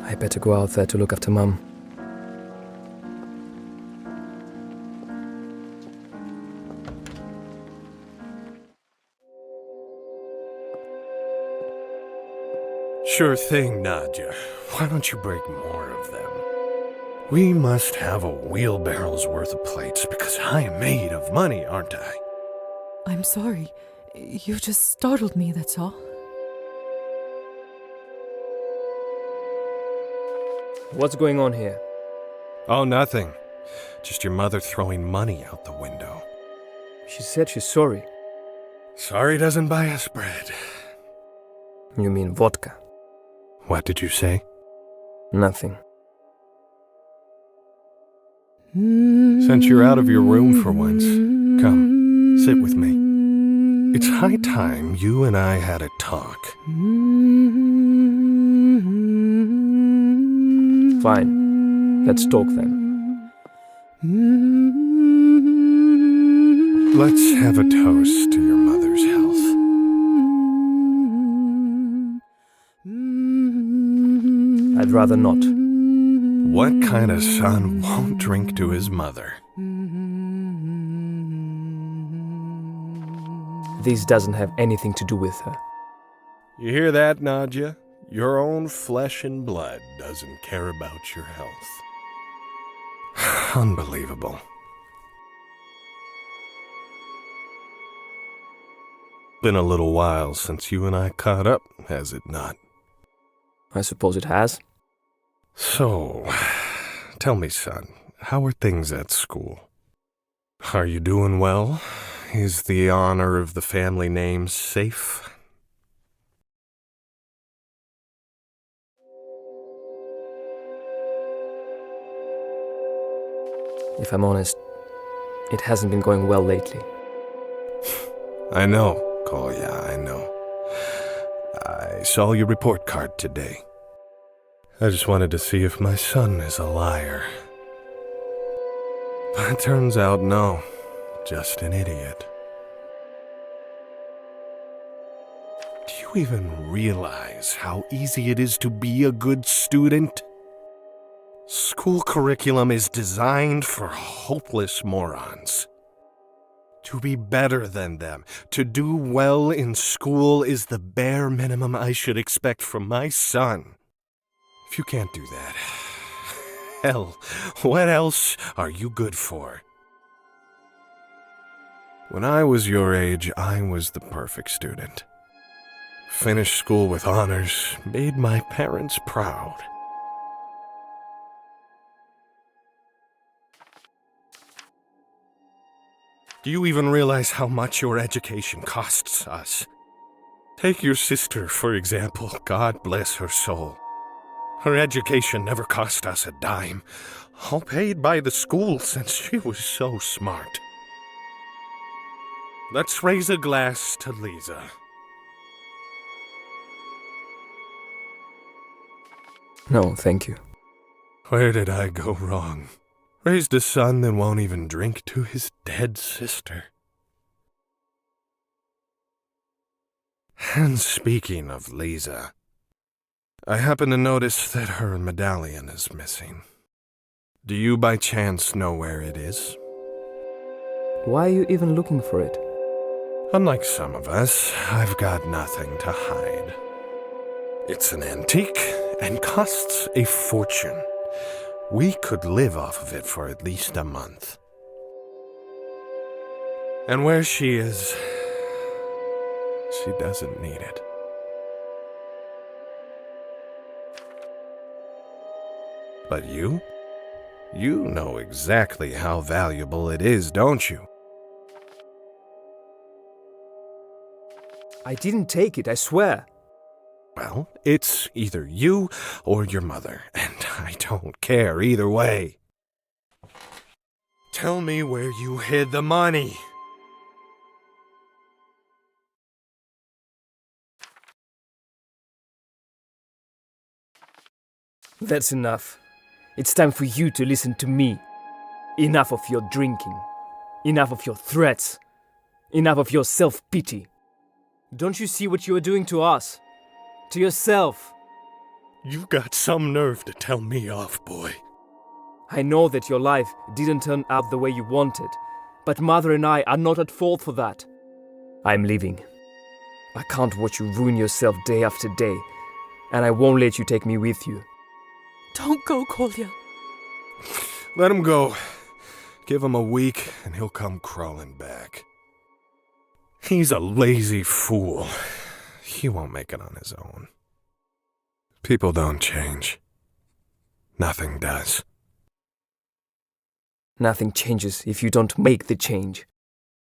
Speaker 14: I better go out there to look after Mum.
Speaker 10: Sure thing, Nadia. Why don't you break more of them? We must have a wheelbarrow's worth of plates because I am made of money, aren't I?
Speaker 1: I'm sorry. You just startled me, that's all.
Speaker 14: What's going on here?
Speaker 10: Oh, nothing. Just your mother throwing money out the window.
Speaker 14: She said she's sorry.
Speaker 10: Sorry doesn't buy us bread.
Speaker 14: You mean vodka?
Speaker 10: What did you say?
Speaker 14: Nothing.
Speaker 10: Since you're out of your room for once, come, sit with me. It's high time you and I had a talk.
Speaker 14: Fine. Let's talk then.
Speaker 10: Let's have a toast to your mother's health.
Speaker 14: I'd rather not.
Speaker 10: What kind of son won't drink to his mother?
Speaker 14: This doesn't have anything to do with her.
Speaker 10: You hear that, Nadja? Your own flesh and blood doesn't care about your health. Unbelievable. Been a little while since you and I caught up, has it not?
Speaker 14: I suppose it has.
Speaker 10: So, tell me, son, how are things at school? Are you doing well? Is the honor of the family name safe?
Speaker 14: If I'm honest, it hasn't been going well lately.
Speaker 10: I know, Kolya, I know. I saw your report card today. I just wanted to see if my son is a liar. But it turns out no, just an idiot. Do you even realize how easy it is to be a good student? School curriculum is designed for hopeless morons. To be better than them, to do well in school is the bare minimum I should expect from my son. If you can't do that, hell, what else are you good for? When I was your age, I was the perfect student. Finished school with honors, made my parents proud. Do you even realize how much your education costs us? Take your sister, for example. God bless her soul. Her education never cost us a dime, all paid by the school since she was so smart. Let's raise a glass to Lisa.
Speaker 14: No, thank you.
Speaker 10: Where did I go wrong? Raised a son that won't even drink to his dead sister. And speaking of Lisa, I happen to notice that her medallion is missing. Do you by chance know where it is?
Speaker 14: Why are you even looking for it?
Speaker 10: Unlike some of us, I've got nothing to hide. It's an antique and costs a fortune. We could live off of it for at least a month. And where she is, she doesn't need it. But you know exactly how valuable it is, don't you?
Speaker 14: I didn't take it, I swear.
Speaker 10: Well, it's either you or your mother, and I don't care either way. Tell me where you hid the money.
Speaker 14: That's enough. It's time for you to listen to me. Enough of your drinking. Enough of your threats. Enough of your self-pity. Don't you see what you are doing to us? To yourself?
Speaker 10: You got some nerve to tell me off, boy.
Speaker 14: I know that your life didn't turn out the way you wanted, but Mother and I are not at fault for that. I'm leaving. I can't watch you ruin yourself day after day, and I won't let you take me with you.
Speaker 1: Don't go, Kolya.
Speaker 10: Let him go. Give him a week, and he'll come crawling back. He's a lazy fool. He won't make it on his own. People don't change. Nothing does.
Speaker 14: Nothing changes if you don't make the change.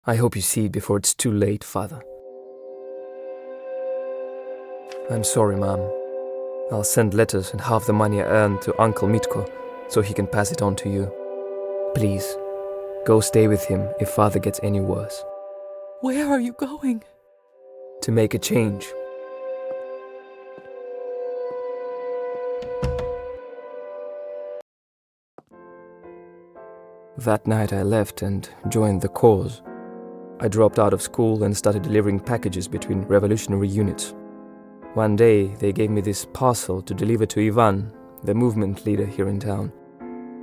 Speaker 14: I hope you see it before it's too late, Father. I'm sorry, Mom. I'll send letters and half the money I earned to Uncle Mitko, so he can pass it on to you. Please, go stay with him if Father gets any worse.
Speaker 1: Where are you going?
Speaker 14: To make a change. That night I left and joined the cause. I dropped out of school and started delivering packages between revolutionary units. One day they gave me this parcel to deliver to Ivan, the movement leader here in town.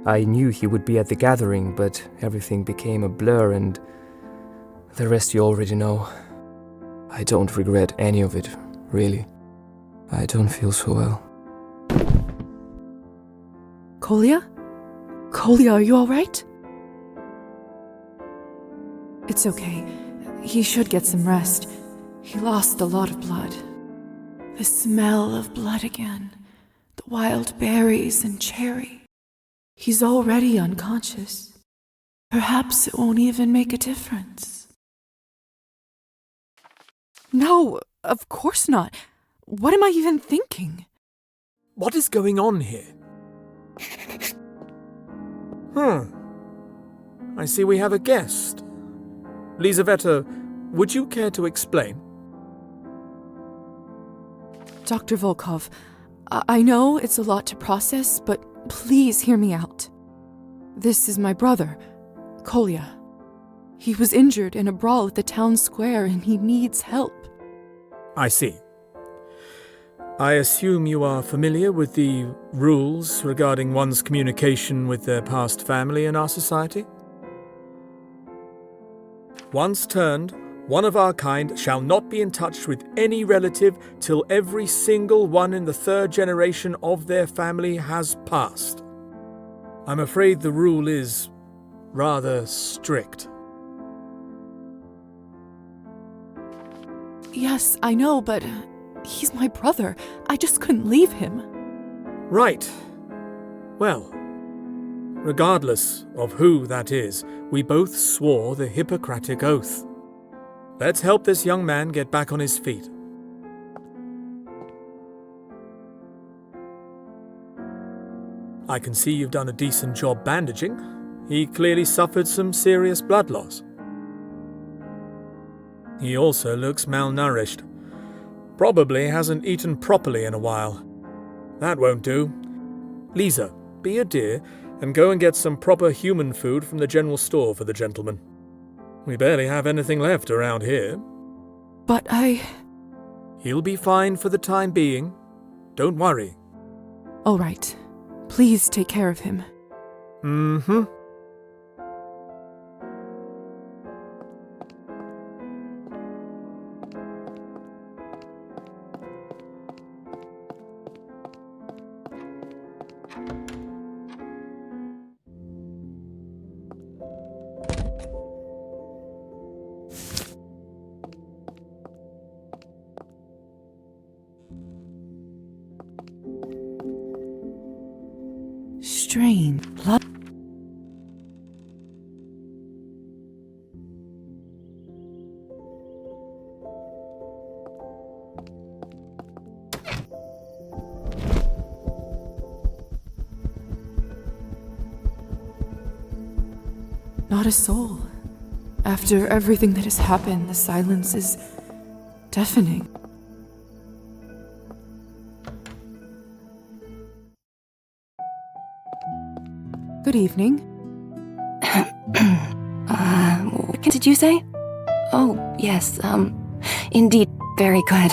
Speaker 14: I knew he would be at the gathering, but everything became a blur and the rest you already know. I don't regret any of it, really. I don't feel so well.
Speaker 1: Kolya? Kolya, are you alright? It's okay. He should get some rest. He lost a lot of blood. The smell of blood again. The wild berries and cherry. He's already unconscious. Perhaps it won't even make a difference. No, of course not. What am I even thinking?
Speaker 2: What is going on here? I see we have a guest. Lizaveta, would you care to explain?
Speaker 1: Dr. Volkov, I know it's a lot to process, but please hear me out. This is my brother, Kolya. He was injured in a brawl at the town square and he needs help.
Speaker 2: I see. I assume you are familiar with the rules regarding one's communication with their past family in our society? Once turned, one of our kind shall not be in touch with any relative till every single one in the third generation of their family has passed. I'm afraid the rule is rather strict.
Speaker 1: Yes, I know, but he's my brother. I just couldn't leave him.
Speaker 2: Right. Well, regardless of who that is, we both swore the Hippocratic Oath. Let's help this young man get back on his feet. I can see you've done a decent job bandaging. He clearly suffered some serious blood loss. He also looks malnourished. Probably hasn't eaten properly in a while. That won't do. Lisa, be a dear and go and get some proper human food from the general store for the gentleman. We barely have anything left around here.
Speaker 1: But
Speaker 2: He'll be fine for the time being. Don't worry.
Speaker 1: All right. Please take care of him.
Speaker 2: Mm-hmm.
Speaker 1: Strange blood. Not a soul. After everything that has happened, the silence is deafening. Good evening.
Speaker 3: What did you say? Oh, yes, indeed, very good.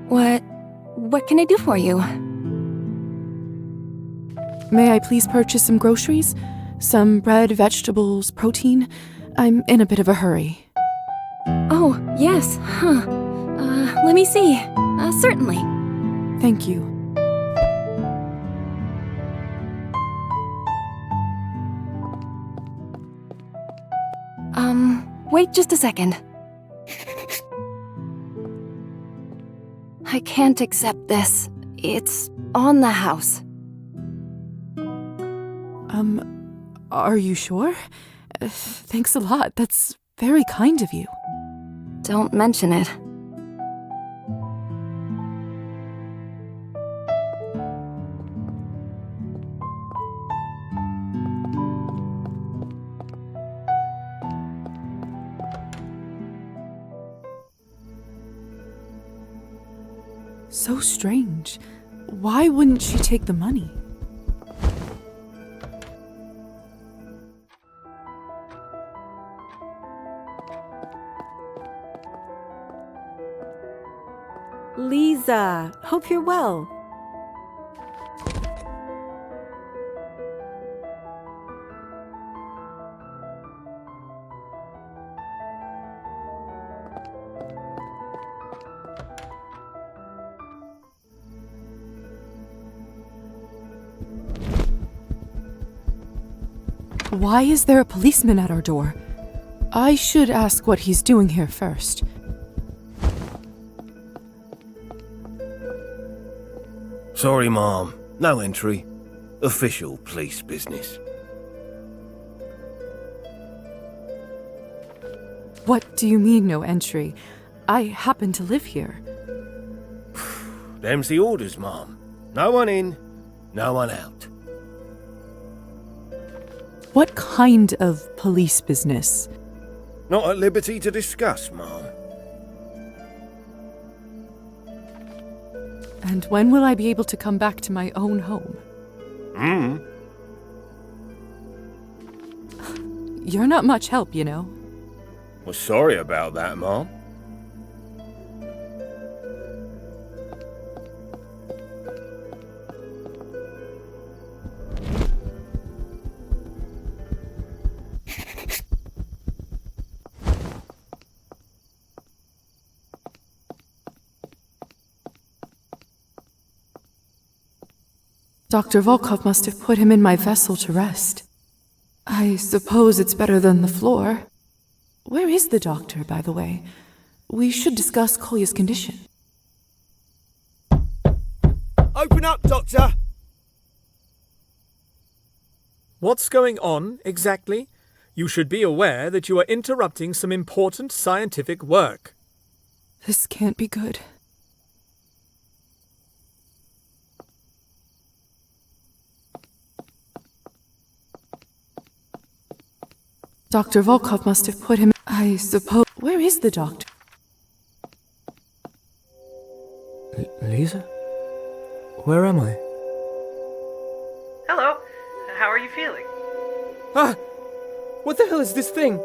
Speaker 3: What can I do for you?
Speaker 1: May I please purchase some groceries? Some bread, vegetables, protein? I'm in a bit of a hurry.
Speaker 3: Oh, yes, let me see. Certainly.
Speaker 1: Thank you.
Speaker 3: Wait just a second. I can't accept this. It's on the house.
Speaker 1: Are you sure? Thanks a lot. That's very kind of you.
Speaker 3: Don't mention it.
Speaker 1: So strange. Why wouldn't she take the money?
Speaker 7: Lisa, hope you're well.
Speaker 1: Why is there a policeman at our door? I should ask what he's doing here first.
Speaker 15: Sorry, Mom. No entry. Official police business.
Speaker 1: What do you mean, no entry? I happen to live here.
Speaker 15: Them's the orders, Mom. No one in, no one out.
Speaker 1: What kind of police business?
Speaker 15: Not at liberty to discuss, Mom.
Speaker 1: And when will I be able to come back to my own home? You're not much help, you know.
Speaker 15: Well, sorry about that, Mom.
Speaker 1: Dr. Volkov must have put him in my vessel to rest. I suppose it's better than the floor. Where is the doctor, by the way? We should discuss Kolya's condition.
Speaker 13: Open up, Doctor!
Speaker 2: What's going on, exactly? You should be aware that you are interrupting some important scientific work.
Speaker 1: This can't be good. Dr. Volkov must have put him... I suppose... Where is the doctor?
Speaker 14: Lisa? Where am I?
Speaker 16: Hello. How are you feeling?
Speaker 14: Ah! What the hell is this thing?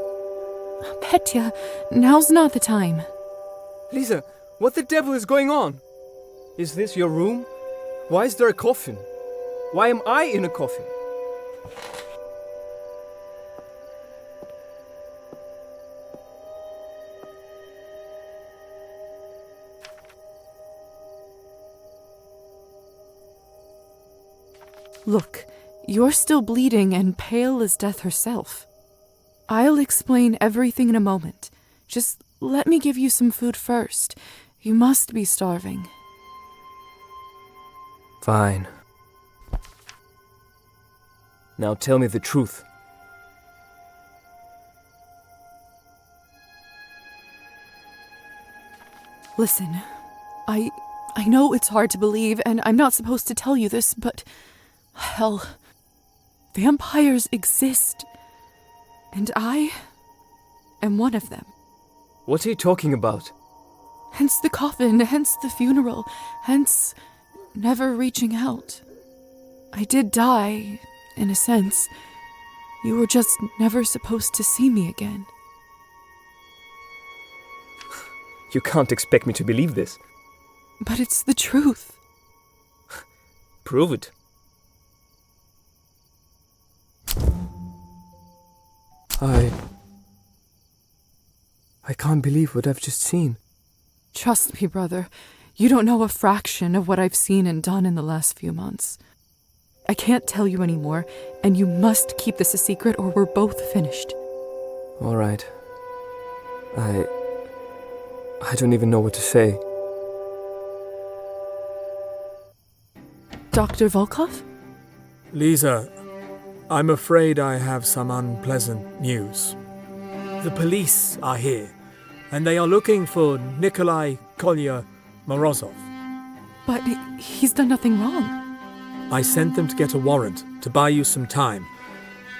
Speaker 1: Petya, now's not the time.
Speaker 14: Lisa, what the devil is going on? Is this your room? Why is there a coffin? Why am I in a coffin?
Speaker 1: Look, you're still bleeding and pale as death herself. I'll explain everything in a moment. Just let me give you some food first. You must be starving.
Speaker 14: Fine. Now tell me the truth.
Speaker 1: Listen, I know it's hard to believe, and I'm not supposed to tell you this, but... hell, vampires exist. And I am one of them.
Speaker 14: What are you talking about?
Speaker 1: Hence the coffin, hence the funeral, hence never reaching out. I did die, in a sense. You were just never supposed to see me again.
Speaker 14: You can't expect me to believe this.
Speaker 1: But it's the truth.
Speaker 14: Prove it. I can't believe what I've just seen.
Speaker 1: Trust me, brother. You don't know a fraction of what I've seen and done in the last few months. I can't tell you anymore, and you must keep this a secret or we're both finished.
Speaker 14: All right. I don't even know what to say.
Speaker 1: Dr. Volkov?
Speaker 2: Lisa, I'm afraid I have some unpleasant news. The police are here, and they are looking for Nikolai Kolya-Morozov.
Speaker 1: But he's done nothing wrong.
Speaker 2: I sent them to get a warrant to buy you some time,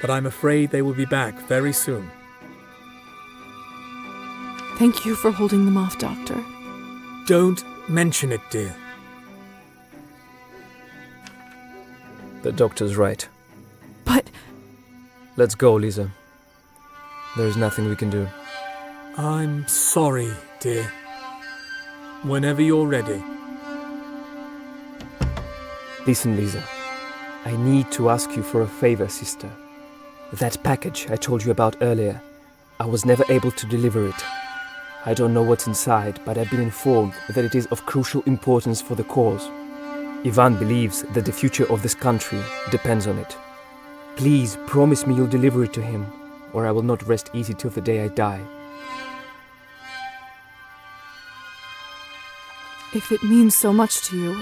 Speaker 2: but I'm afraid they will be back very soon.
Speaker 1: Thank you for holding them off, Doctor.
Speaker 2: Don't mention it, dear.
Speaker 14: The doctor's right.
Speaker 1: But...
Speaker 14: Let's go, Lisa. There's nothing we can do.
Speaker 2: I'm sorry, dear. Whenever you're ready.
Speaker 14: Listen, Lisa. I need to ask you for a favor, sister. That package I told you about earlier, I was never able to deliver it. I don't know what's inside, but I've been informed that it is of crucial importance for the cause. Ivan believes that the future of this country depends on it. Please promise me you'll deliver it to him, or I will not rest easy till the day I die.
Speaker 1: If it means so much to you,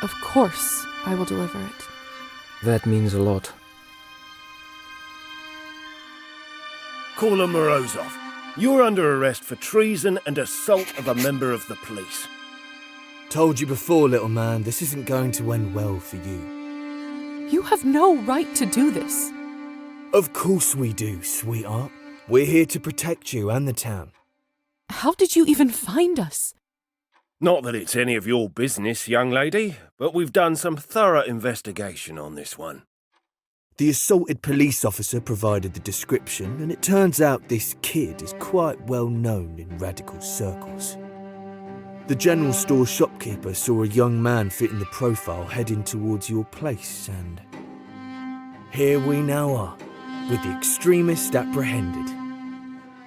Speaker 1: of course I will deliver it.
Speaker 14: That means a lot.
Speaker 15: Kola Morozov, you're under arrest for treason and assault of a member of the police.
Speaker 13: Told you before, little man, this isn't going to end well for you.
Speaker 1: You have no right to do this.
Speaker 13: Of course we do, sweetheart. We're here to protect you and the town.
Speaker 1: How did you even find us?
Speaker 15: Not that it's any of your business, young lady, but we've done some thorough investigation on this one.
Speaker 13: The assaulted police officer provided the description, and it turns out this kid is quite well known in radical circles. The general store shopkeeper saw a young man fitting the profile heading towards your place, and here we now are, with the extremist apprehended.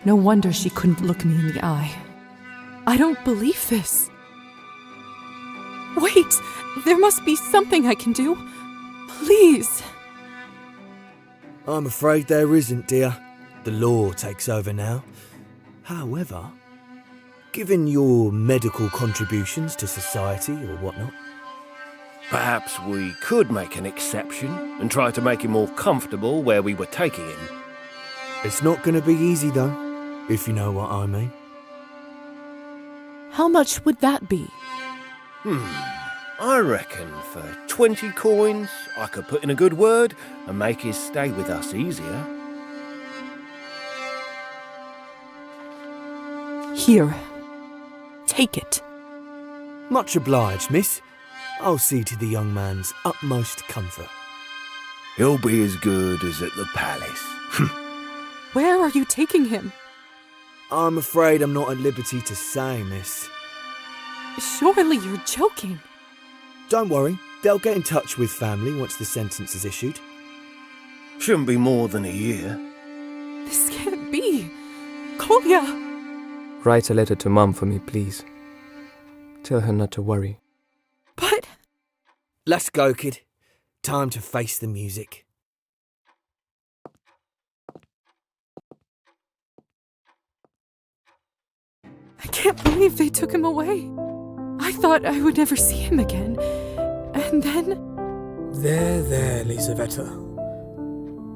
Speaker 1: No wonder she couldn't look me in the eye. I don't believe this. Wait! There must be something I can do. Please!
Speaker 13: I'm afraid there isn't, dear. The law takes over now. However, given your medical contributions to society or whatnot,
Speaker 15: perhaps we could make an exception and try to make him more comfortable where we were taking him.
Speaker 13: It's not going to be easy, though, if you know what I mean.
Speaker 1: How much would that be?
Speaker 15: I reckon for 20 coins I could put in a good word and make his stay with us easier.
Speaker 1: Here. Take it.
Speaker 13: Much obliged, miss. I'll see to the young man's utmost comfort.
Speaker 15: He'll be as good as at the palace.
Speaker 1: Where are you taking him?
Speaker 13: I'm afraid I'm not at liberty to say, miss.
Speaker 1: Surely you're joking.
Speaker 13: Don't worry, they'll get in touch with family once the sentence is issued.
Speaker 15: Shouldn't be more than a year.
Speaker 1: This can't be. Kolya!
Speaker 14: Write a letter to Mum for me, please. Tell her not to worry.
Speaker 1: But...
Speaker 13: Let's go, kid. Time to face the music.
Speaker 1: I can't believe they took him away. I thought I would never see him again. And then...
Speaker 2: There, Lisaveta.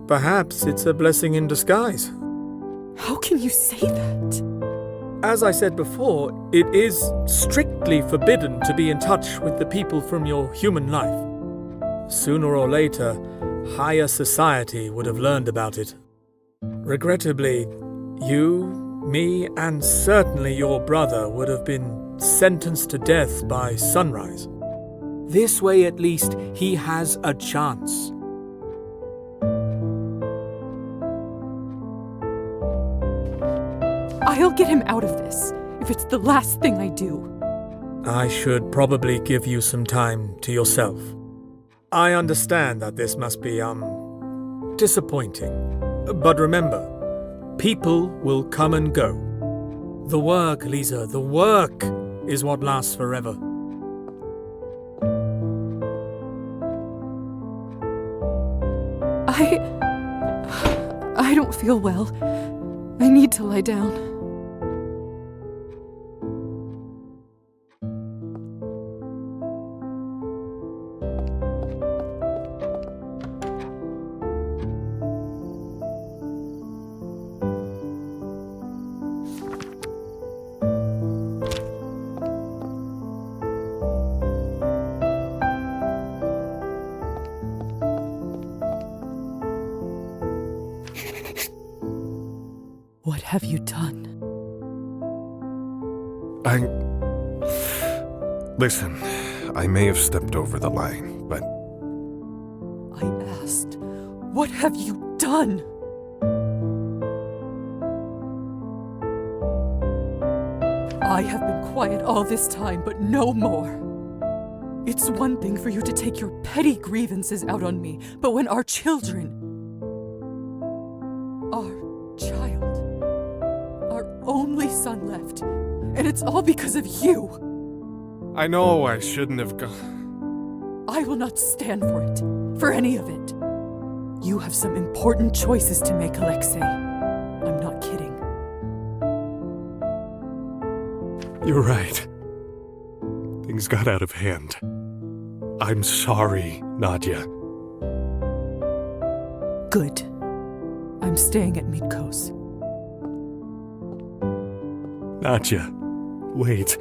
Speaker 2: Perhaps it's a blessing in disguise.
Speaker 1: How can you say that?
Speaker 2: As I said before, it is strictly forbidden to be in touch with the people from your human life. Sooner or later, higher society would have learned about it. Regrettably, you, me, and certainly your brother would have been sentenced to death by sunrise. This way, at least, he has a chance.
Speaker 1: I'll get him out of this, if it's the last thing I do.
Speaker 2: I should probably give you some time to yourself. I understand that this must be, disappointing. But remember, people will come and go. The work, Lisa, the work is what lasts forever.
Speaker 1: I don't feel well. I need to lie down. What have you done?
Speaker 10: Listen, I may have stepped over the line, but...
Speaker 1: I asked, what have you done? I have been quiet all this time, but no more. It's one thing for you to take your petty grievances out on me, but when our children... only son left, and it's all because of you.
Speaker 10: I know I shouldn't have gone.
Speaker 1: I will not stand for it, for any of it. You have some important choices to make, Alexei. I'm not kidding.
Speaker 10: You're right. Things got out of hand. I'm sorry, Nadia.
Speaker 1: Good. I'm staying at Mitko's.
Speaker 10: Nadia, wait.